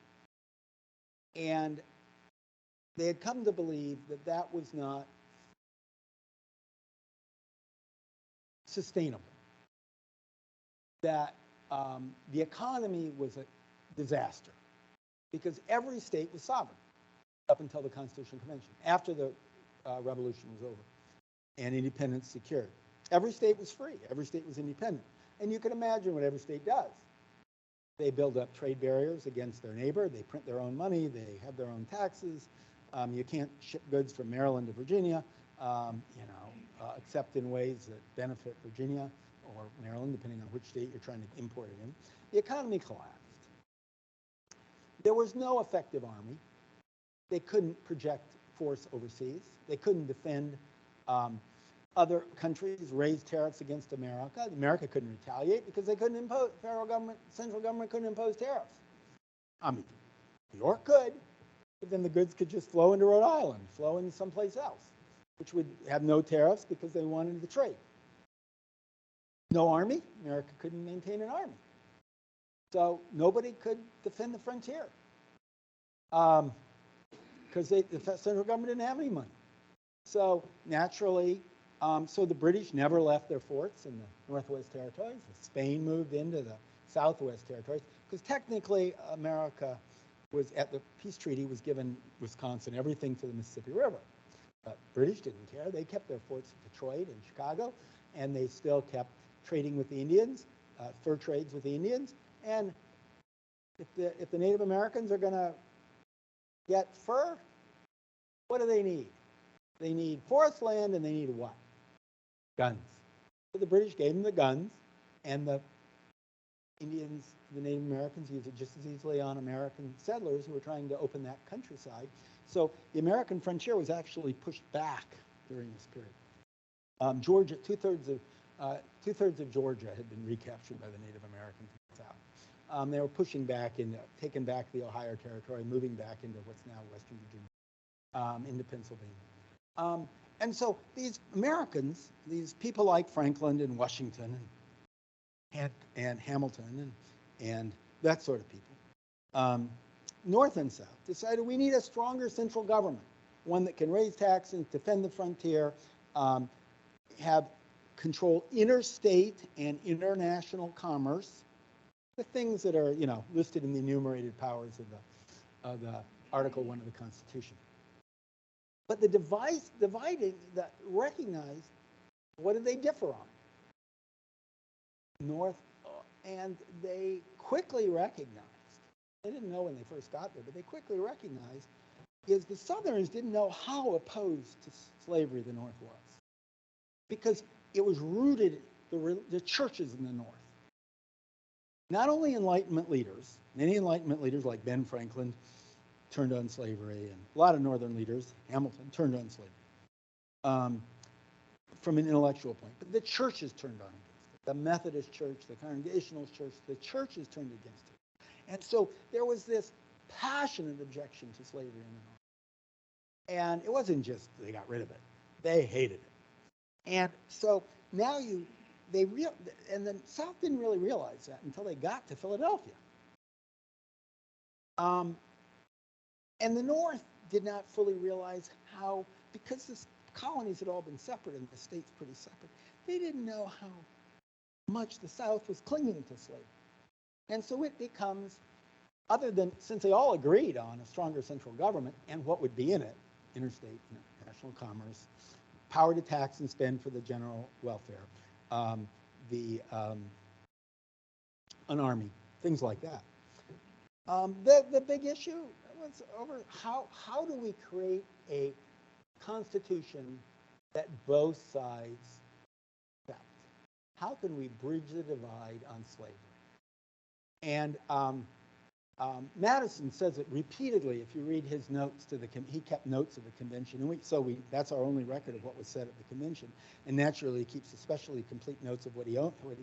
And they had come to believe that that was not sustainable, that the economy was a disaster because every state was sovereign up until the Constitutional Convention, after the Revolution was over and independence secured. Every state was free. Every state was independent. And you can imagine what every state does. They build up trade barriers against their neighbor. They print their own money. They have their own taxes. You can't ship goods from Maryland to Virginia, except in ways that benefit Virginia or Maryland, depending on which state you're trying to import it in. The economy collapsed. There was no effective army. They couldn't project force overseas. They couldn't defend other countries, raise tariffs against America. America couldn't retaliate because they couldn't impose, central government couldn't impose tariffs. I mean, New York could, but then the goods could just flow into Rhode Island, flow into someplace else, which would have no tariffs because they wanted the trade. No army, America couldn't maintain an army. So nobody could defend the frontier because the central government didn't have any money. So naturally, so the British never left their forts in the Northwest Territories. Spain moved into the Southwest Territories because technically America was, at the peace treaty, was given Wisconsin everything to the Mississippi River. But British didn't care. They kept their forts in Detroit and Chicago, and they still kept trading with the Indians, fur trades with the Indians. And if the Native Americans are going to get fur, what do they need? They need forest land, and they need what? Guns. So the British gave them the guns, and the Indians, the Native Americans, used it just as easily on American settlers who were trying to open that countryside. So the American frontier was actually pushed back during this period. Georgia, two-thirds of Georgia had been recaptured by the Native Americans in the South. They were pushing back into, taking back the Ohio Territory, moving back into what's now Western Virginia, into Pennsylvania. And so these Americans, these people like Franklin and Washington and Hamilton and that sort of people, North and South, decided we need a stronger central government, one that can raise taxes, defend the frontier, have control interstate and international commerce, the things that are, listed in the enumerated powers of the Article 1 of the Constitution. But the dividing that recognized, what did they differ on? North, and they quickly recognized, they didn't know when they first got there, but they quickly recognized, is the Southerners didn't know how opposed to slavery the North was. Because it was rooted, the churches in the North. Not only Enlightenment leaders, many Enlightenment leaders like Ben Franklin turned on slavery, and a lot of Northern leaders, Hamilton, turned on slavery from an intellectual point. But the churches turned on against it. The Methodist Church, the Congregational Church, the churches turned against it. And so there was this passionate objection to slavery in the North. And it wasn't just they got rid of it. They hated it. And so now and the South didn't really realize that until they got to Philadelphia. And the North did not fully realize how, because the colonies had all been separate and the states pretty separate, they didn't know how much the South was clinging to slavery. And so it becomes, since they all agreed on a stronger central government and what would be in it, interstate, national commerce, power to tax and spend for the general welfare, an army, things like that. The big issue was over how do we create a constitution that both sides accept? How can we bridge the divide on slavery? And Madison says it repeatedly. If you read his notes he kept notes of the convention, and that's our only record of what was said at the convention. And naturally, he keeps especially complete notes of what he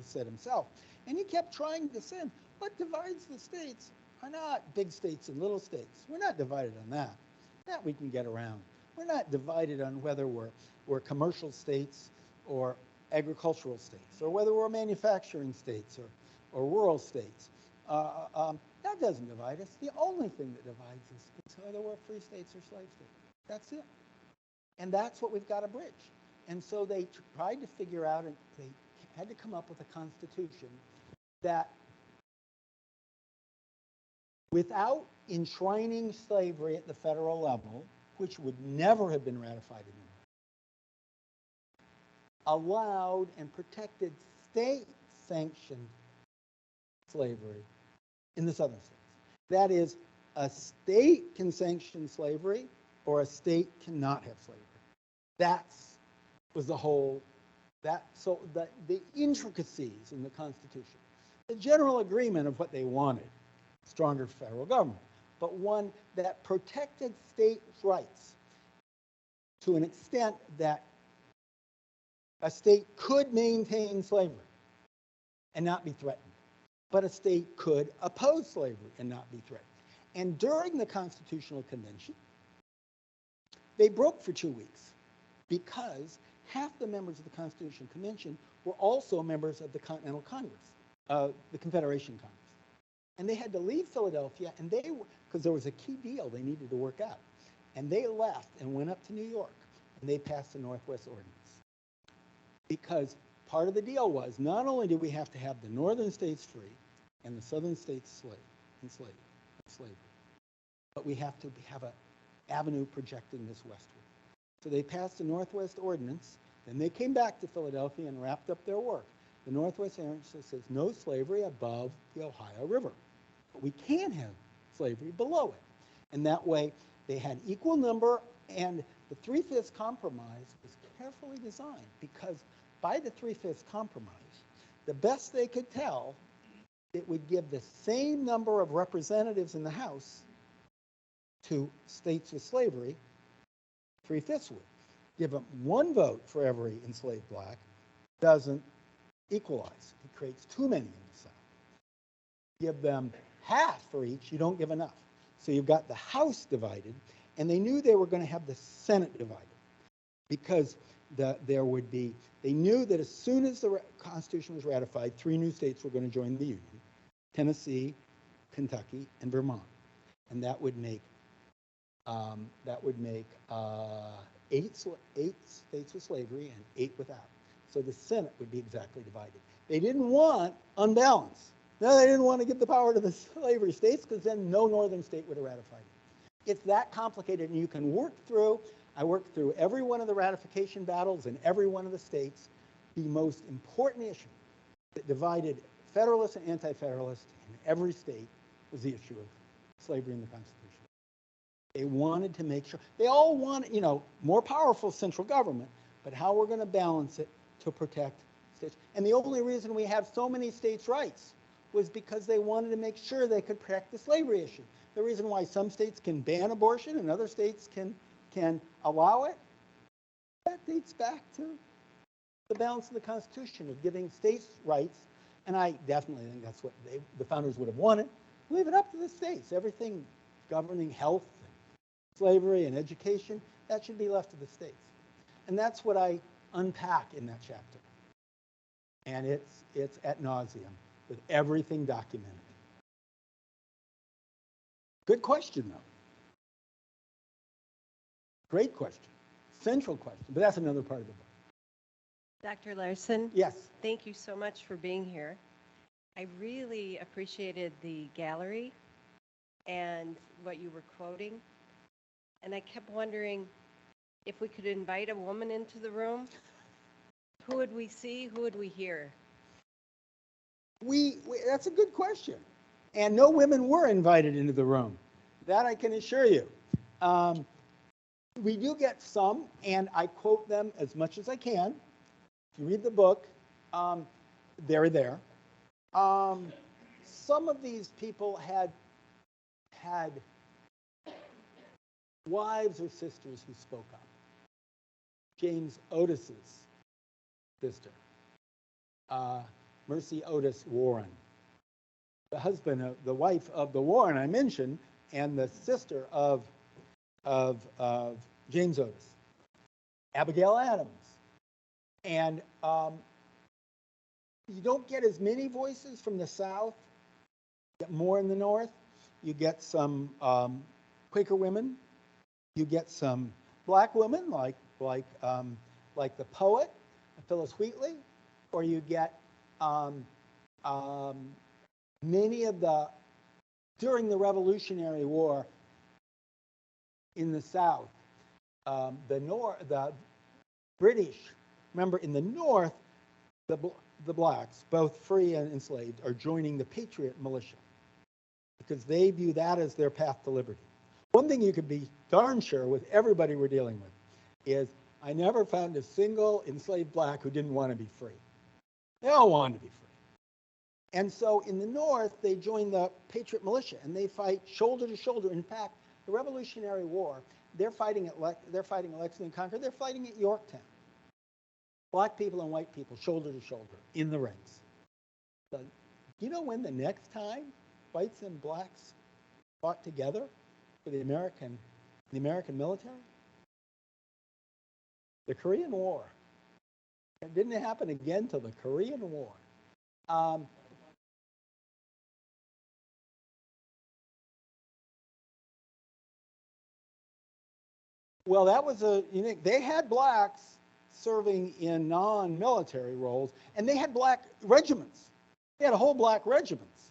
said himself. And he kept trying to send what divides the states are not big states and little states. We're not divided on that. That we can get around. We're not divided on whether we're commercial states or agricultural states, or whether we're manufacturing states or rural states. That doesn't divide us. The only thing that divides us is whether we're free states or slave states. That's it. And that's what we've got to bridge. And so they tried to figure out, and they had to come up with a constitution that, without enshrining slavery at the federal level, which would never have been ratified in the North, allowed and protected state-sanctioned slavery in the southern states. That is, a state can sanction slavery or a state cannot have slavery. That was the intricacies in the Constitution. The general agreement of what they wanted, stronger federal government, but one that protected states' rights to an extent that a state could maintain slavery and not be threatened. But a state could oppose slavery and not be threatened. And during the Constitutional Convention, they broke for 2 weeks because half the members of the Constitutional Convention were also members of the Continental Congress, the Confederation Congress. And they had to leave Philadelphia, and because there was a key deal they needed to work out. And they left and went up to New York, and they passed the Northwest Ordinance. Because part of the deal was, not only did we have to have the northern states free and the southern states enslaved, but we have to have an avenue projecting this westward. So they passed the Northwest Ordinance, then they came back to Philadelphia and wrapped up their work. The Northwest Ordinance says no slavery above the Ohio River, but we can have slavery below it. And that way they had equal number, and the 3/5 compromise was carefully designed because by the 3/5 compromise, the best they could tell, it would give the same number of representatives in the House to states with slavery, 3/5 would. Give them one vote for every enslaved black, doesn't equalize. It creates too many in the South. Give them half for each, you don't give enough. So you've got the House divided, and they knew they were going to have the Senate divided because they knew that as soon as the Constitution was ratified, 3 new states were going to join the Union: Tennessee, Kentucky, and Vermont. and that would make 8 states with slavery and 8 without. So the Senate would be exactly divided. They didn't want unbalance. No, they didn't want to give the power to the slavery states because then no northern state would have ratified it. It's that complicated, and you can work through. I worked through every one of the ratification battles in every one of the states. The most important issue that divided Federalists and Anti-Federalists in every state was the issue of slavery in the Constitution. They wanted to make sure, they all wanted, more powerful central government, but how we're going to balance it to protect states. And the only reason we have so many states' rights was because they wanted to make sure they could protect the slavery issue. The reason why some states can ban abortion and other states can allow it, that dates back to the balance of the Constitution of giving states rights. And I definitely think that's what the founders would have wanted. Leave it up to the states. Everything governing health, slavery, and education, that should be left to the states. And that's what I unpack in that chapter. And it's ad nauseum with everything documented. Good question, though. Great question. Central question. But that's another part of the book. Dr. Larson? Yes. Thank you so much for being here. I really appreciated the gallery and what you were quoting. And I kept wondering if we could invite a woman into the room, who would we see? Who would we hear? That's a good question. And no women were invited into the room. That I can assure you. We do get some, and I quote them as much as I can. If you read the book, they're there. Some of these people had wives or sisters who spoke up. James Otis's sister, Mercy Otis Warren, the wife of the Warren I mentioned, and the sister of James Otis, Abigail Adams. And you don't get as many voices from the South, you get more in the North. You get some Quaker women, you get some black women like the poet Phyllis Wheatley, or you get many of during the Revolutionary War in the South, the British, remember in the North, the blacks, both free and enslaved, are joining the Patriot militia because they view that as their path to liberty. One thing you could be darn sure with everybody we're dealing with is I never found a single enslaved black who didn't want to be free. They all wanted to be free. And so in the North, they join the Patriot militia and they fight shoulder to shoulder. In fact, the Revolutionary War, they're fighting at Lexington and Concord. They're fighting at Yorktown. Black people and white people, shoulder to shoulder, in the ranks. So, you know when the next time whites and blacks fought together for the American military? The Korean War. It didn't happen again till the Korean War. Well, that was a unique. They had blacks serving in non-military roles, and they had black regiments. They had a whole black regiments.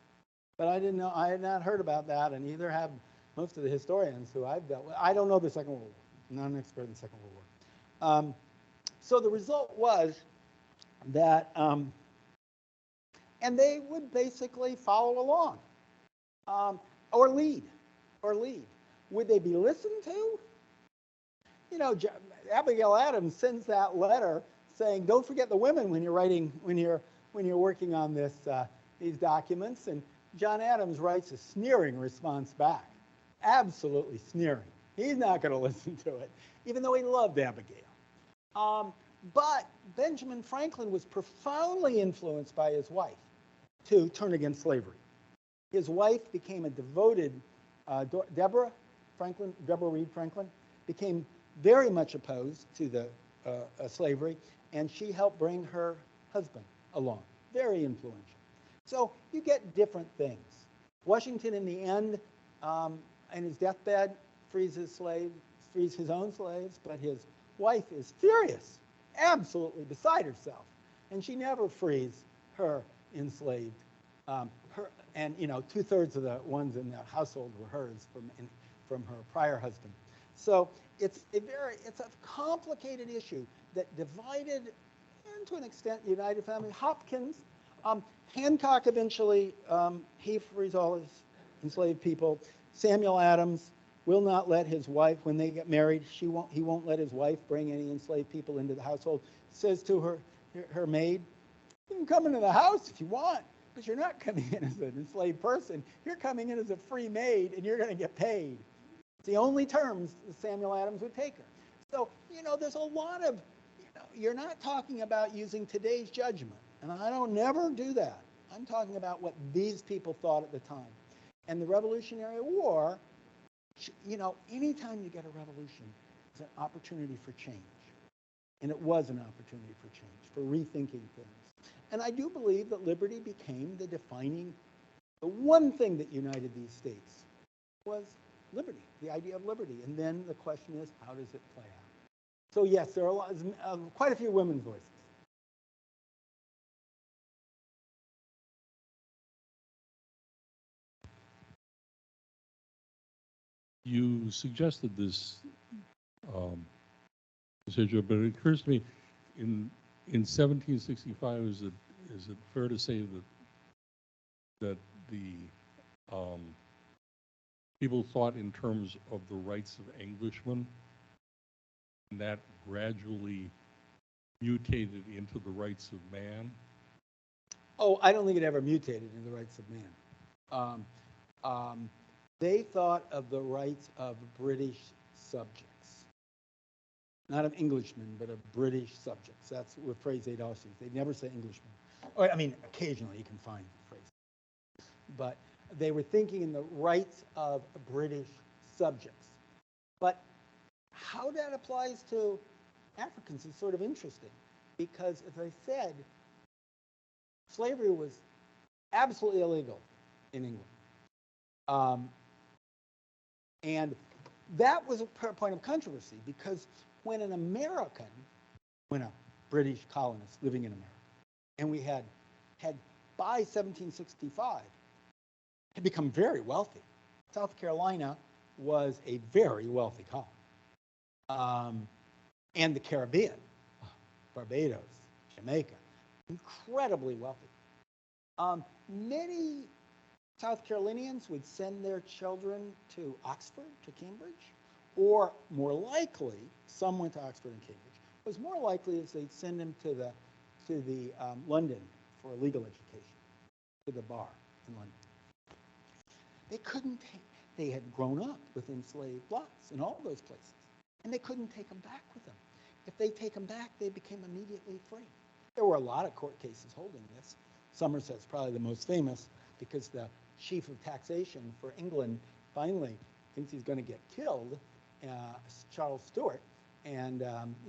But I didn't know. I had not heard about that, and neither have most of the historians who I've dealt with. I don't know the Second World War. I'm not an expert in the Second World War. So the result was that, and they would basically follow along, or lead. Would they be listened to? You know, Abigail Adams sends that letter saying, "Don't forget the women when you're writing, when you're working on these documents." And John Adams writes a sneering response back, absolutely sneering. He's not going to listen to it, even though he loved Abigail. But Benjamin Franklin was profoundly influenced by his wife to turn against slavery. His wife became a devoted, Deborah Reed Franklin, became very much opposed to the slavery, and she helped bring her husband along. Very influential. So you get different things. Washington, in the end, in his deathbed, frees his own slaves, but his wife is furious, absolutely beside herself, and she never frees her enslaved. And 2/3 of the ones in the household were hers from her prior husband. So it's a complicated issue that divided, and to an extent, the United Family. Hopkins, Hancock eventually, he frees all his enslaved people. Samuel Adams will not let his wife, when they get married, he won't let his wife bring any enslaved people into the household. Says to her maid, you can come into the house if you want, but you're not coming in as an enslaved person. You're coming in as a free maid, and you're going to get paid. It's the only terms Samuel Adams would take her. So, there's a lot of, you're not talking about using today's judgment, and I don't never do that. I'm talking about what these people thought at the time. And the Revolutionary War, anytime you get a revolution, it's an opportunity for change. And it was an opportunity for change, for rethinking things. And I do believe that liberty became the one thing that united these states was liberty, the idea of liberty. And then the question is, how does it play out? So yes, there are quite a few women's voices. You suggested this, Sergio, but it occurs to me, in 1765, is it fair to say that the people thought in terms of the rights of Englishmen, and that gradually mutated into the rights of man? Oh, I don't think it ever mutated into the rights of man. They thought of the rights of British subjects, not of Englishmen, but of British subjects. That's what phrase they'd always use. They'd never say Englishmen. Or, occasionally you can find the phrase. But they were thinking in the rights of British subjects. But how that applies to Africans is sort of interesting, because, as I said, slavery was absolutely illegal in England. And that was a point of controversy, because when a British colonist living in America, and we had by 1765, had become very wealthy. South Carolina was a very wealthy colony. And the Caribbean, Barbados, Jamaica, incredibly wealthy. Many South Carolinians would send their children to Oxford, to Cambridge, or more likely, some went to Oxford and Cambridge. It was more likely as they'd send them to the London for a legal education, to the bar in London. They had grown up with enslaved blacks in all those places, and they couldn't take them back with them. If they take them back, they became immediately free. There were a lot of court cases holding this. Somerset's probably the most famous, because the chief of taxation for England finally thinks he's going to get killed, Charles Stuart, and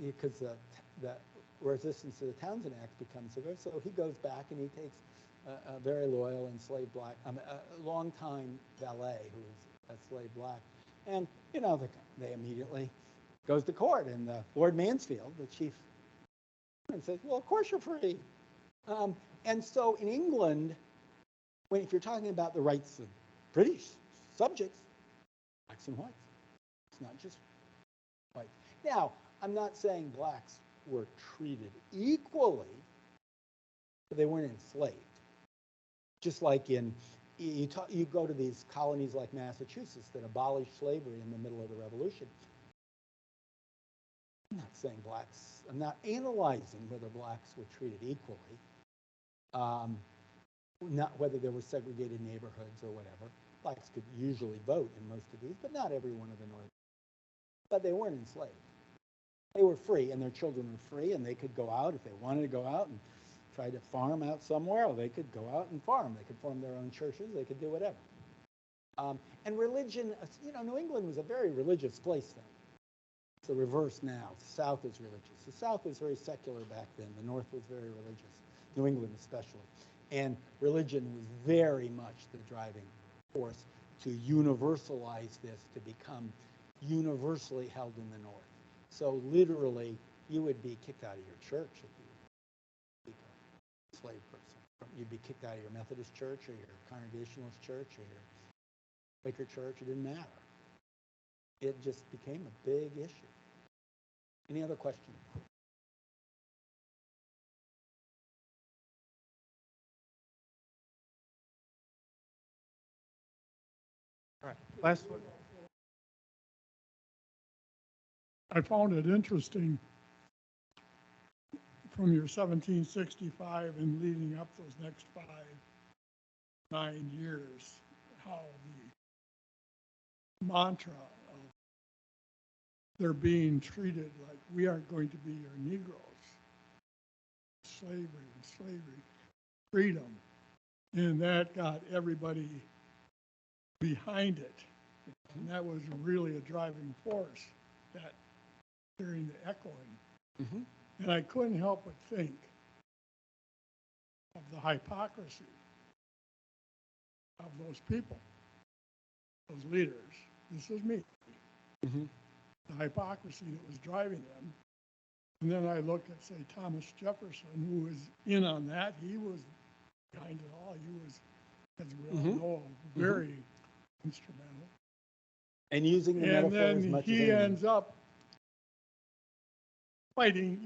because the resistance to the Townshend Act becomes severe, so he goes back and he takes a very loyal enslaved black, a long-time valet who was a slave black, and they immediately goes to court, and Lord Mansfield, the chief, says, "Well, of course you're free." And so in England, if you're talking about the rights of British subjects, blacks and whites, it's not just whites. Now, I'm not saying blacks were treated equally, but they weren't enslaved. Just like you go to these colonies like Massachusetts that abolished slavery in the middle of the Revolution. I'm not saying I'm not analyzing whether blacks were treated equally. Not whether there were segregated neighborhoods or whatever. Blacks could usually vote in most of these, but not every one of the North. But they weren't enslaved. They were free, and their children were free, and they could go out if they wanted to go out and try to farm out somewhere, or they could go out and farm. They could form their own churches. They could do whatever. And religion, New England was a very religious place then. It's the reverse now. The South is religious. The South was very secular back then. The North was very religious, New England especially. And religion was very much the driving force to universalize this to become universally held in the North. So literally, you would be kicked out of your church if you were a slave person. You'd be kicked out of your Methodist church or your Congregationalist church or your Quaker church. It didn't matter. It just became a big issue. Any other questions? All right, last one. I found it interesting from your 1765 and leading up those next 9 years, how the mantra of they're being treated like we aren't going to be your Negroes. Slavery, freedom. And that got everybody behind it. And that was really a driving force, that hearing the echoing. Mm-hmm. And I couldn't help but think of the hypocrisy of those people, those leaders. This is me. Mm-hmm. The hypocrisy that was driving them. And then I look at, say, Thomas Jefferson, who was in on that. He was behind it all. He was, as we all know, very instrumental. And using the And metaphor as then much as he anyone. ends up fighting,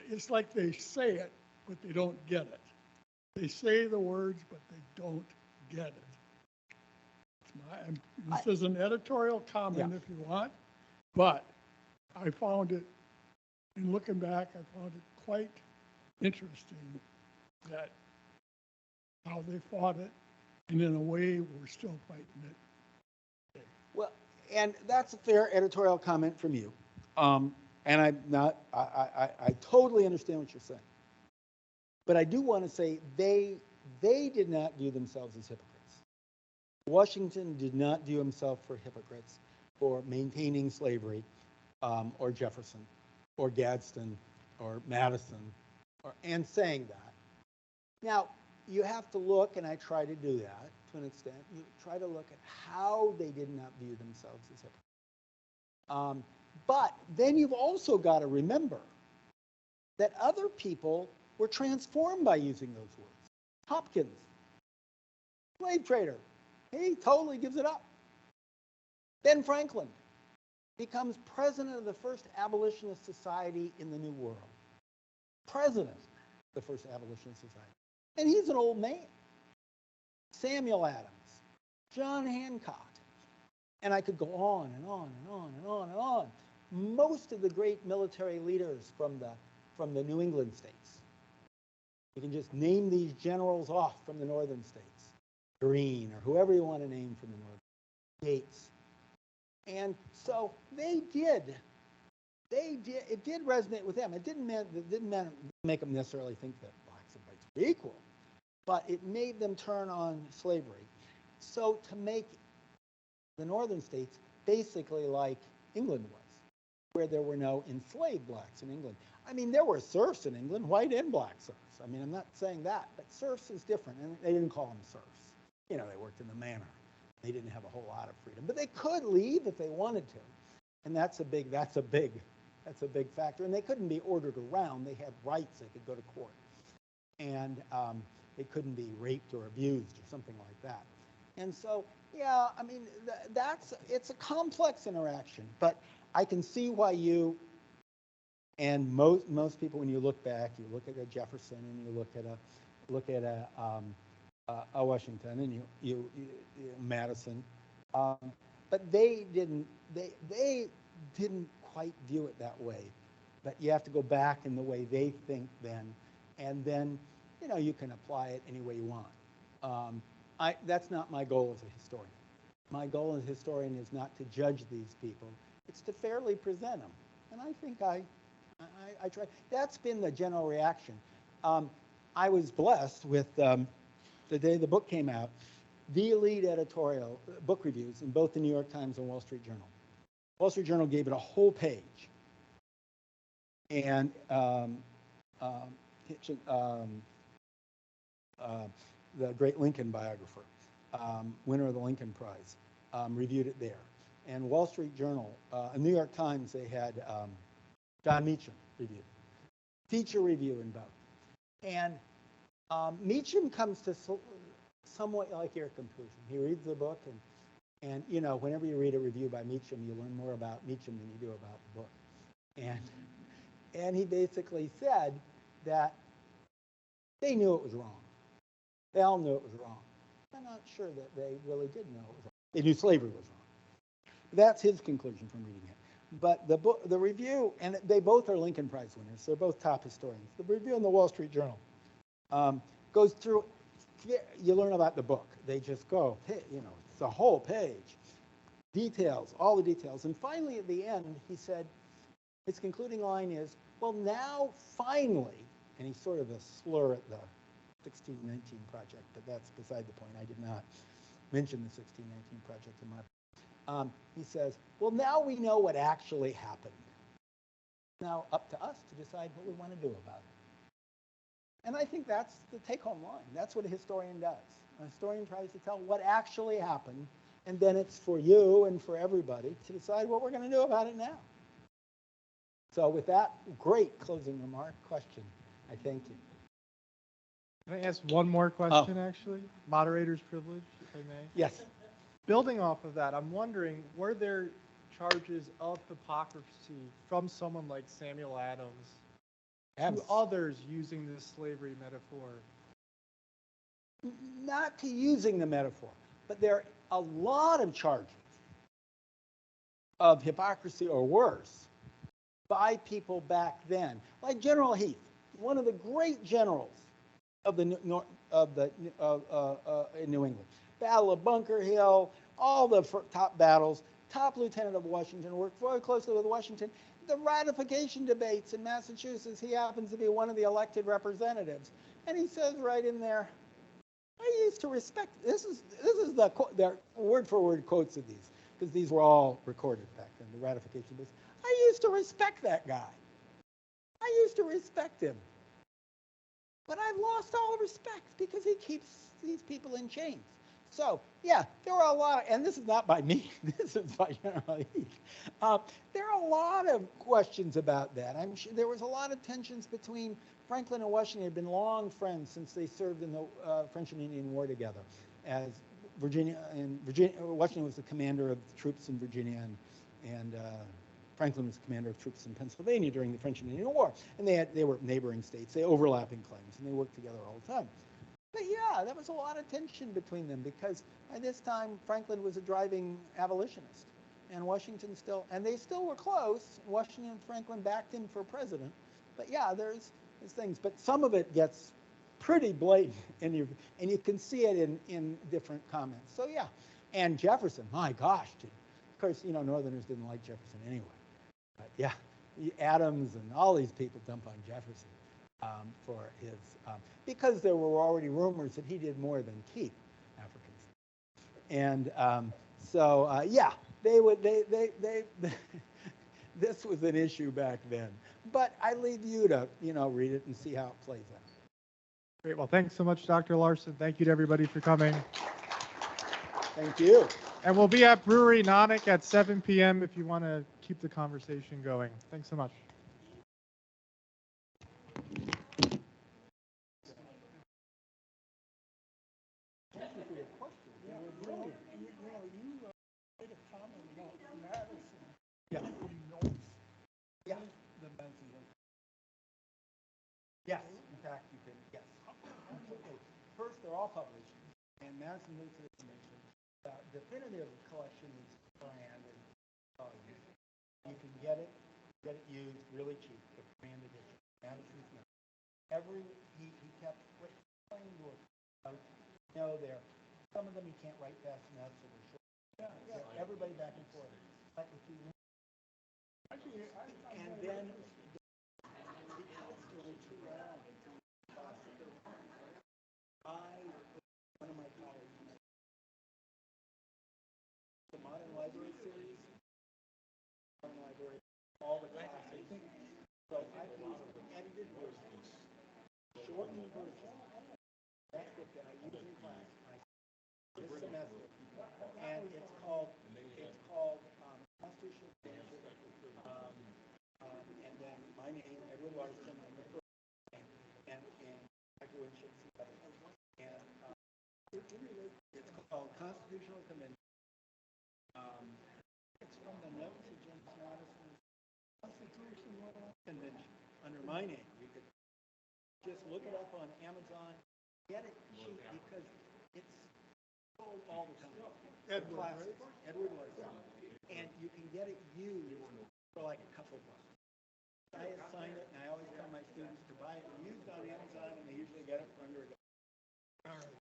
it's like they say it, but they don't get it. They say the words, but they don't get it. This is an editorial comment if you want, but I found it, in looking back, I found it quite interesting that how they fought it, and in a way, we're still fighting it. Well, and that's a fair editorial comment from you. And I'm not, I totally understand what you're saying. But I do want to say they did not view themselves as hypocrites. Washington did not view himself for hypocrites for maintaining slavery, or Jefferson, or Gadsden, or Madison, and saying that. Now, you have to look, and I try to do that to an extent, you try to look at how they did not view themselves as hypocrites. But then you've also got to remember that other people were transformed by using those words. Hopkins, slave trader, he totally gives it up. Ben Franklin becomes president of the first abolitionist society in the New World. President of the first abolitionist society. And he's an old man. Samuel Adams, John Hancock, and I could go on and on and on and on and on. Most of the great military leaders from the New England states. You can just name these generals off from the northern states. Greene, or whoever you want to name from the northern states. And so it did resonate with them. It didn't make them necessarily think that blacks and whites were equal, but it made them turn on slavery. So to make the northern states basically like England was, where there were no enslaved blacks in England. I mean, there were serfs in England, white and black serfs. I mean, I'm not saying that, but serfs is different, and they didn't call them serfs. They worked in the manor. They didn't have a whole lot of freedom, but they could leave if they wanted to, and that's a big factor. And they couldn't be ordered around. They had rights. They could go to court, and they couldn't be raped or abused or something like that. And so, yeah, I mean, it's a complex interaction, but I can see why you and most people, when you look back, you look at a Jefferson and you look at a Washington and you Madison, but they didn't quite view it that way. But you have to go back in the way they think then, and then you can apply it any way you want. That's not my goal as a historian. My goal as a historian is not to judge these people. It's to fairly present them. And I think I try. That's been the general reaction. I was blessed with, the day the book came out, the lead editorial book reviews in both the New York Times and Wall Street Journal. Wall Street Journal gave it a whole page. And the great Lincoln biographer winner of the Lincoln Prize, reviewed it there. And Wall Street Journal, New York Times, they had John Meacham review, feature review in both. And Meacham comes to somewhat like your conclusion. He reads the book, and you know, whenever you read a review by Meacham, you learn more about Meacham than you do about the book. And he basically said that they knew it was wrong. They all knew it was wrong. I'm not sure that they really did know it was wrong. They knew slavery was wrong. That's his conclusion from reading it. But the book, the review, and they both are Lincoln Prize winners. They're both top historians. The review in the Wall Street Journal goes through. You learn about the book. They just go, hey, you know, it's a whole page, details, all the details. And finally, at the end, he said, his concluding line is, well, now finally, and he's sort of a slur at the 1619 project, but that's beside the point. I did not mention the 1619 project in my he says, well, now we know what actually happened. Now up to us to decide what we want to do about it. And I think that's the take-home line. That's what a historian does. A historian tries to tell what actually happened, and then it's for you and for everybody to decide what we're going to do about it now. So with that great closing remark, question, I thank you. Can I ask one more question, actually? Moderator's privilege, if I may. Yes. Building off of that, I'm wondering, were there charges of hypocrisy from someone like Samuel Adams to others using this slavery metaphor? Not to using the metaphor, but there are a lot of charges of hypocrisy or worse by people back then, like General Heath, one of the great generals of the in New England. Battle of Bunker Hill, all the top battles, top lieutenant of Washington, worked very closely with Washington. The ratification debates in Massachusetts, he happens to be one of the elected representatives. And he says right in there, I used to respect, this is their word-for-word quotes of these, because these were all recorded back then, the ratification debates. I used to respect that guy. I used to respect him. But I've lost all respect because he keeps these people in chains. So, yeah, there are a lot, and this is not by me, this is by General Heath. There are a lot of questions about that. I'm sure there was a lot of tensions between Franklin and Washington. Had been long friends since they served in the French and Indian War together. As Washington was the commander of the troops in Virginia, and Franklin was commander of troops in Pennsylvania during the French and Indian War. And they were neighboring states, they overlapping claims, and they worked together all the time. But yeah, there was a lot of tension between them because by this time Franklin was a driving abolitionist, and Washington still, and they still were close. Washington and Franklin backed him for president. But yeah, there's things. But some of it gets pretty blatant, and you can see it in different comments. So yeah, and Jefferson, my gosh, dude. Of course, you know, Northerners didn't like Jefferson anyway. But yeah, Adams and all these people dump on Jefferson. For his, because there were already rumors that he did more than keep Africans, and yeah, this was an issue back then. But I leave you to read it and see how it plays out. Great. Well, thanks so much, Dr. Larson. Thank you to everybody for coming. Thank you. And we'll be at Brewery Nanak at 7 p.m. if you want to keep the conversation going. Thanks so much. Yes, in fact, you can. Yes. First, they're all published, and Madison Notes information. The definitive collection is brand and volumes. You can get it used really cheap. The brand edition. Madison's Notes. He kept playing to it. There. Some of them he can't write fast enough, so they're short. Yeah. Everybody back and forth. But if you and then. One of my colleagues, the Modern Library series, Modern Library, all the classics. So I created an edited version, shortened version. That's what I use in class. fantastic. And it's called Constitutional Standard. And then my name, Edward Larson, and the first name, and Michael Winship's the other. And it's called Constitutional Convention. It's from the notes of James Madison's Constitutional Convention under my name. You could just look it up on Amazon, get it cheap because it's sold all the time. Edward Larson. And you can get it used for like a couple bucks. I assign it, and I always tell my students to buy it used on Amazon, and they usually get it for under $1.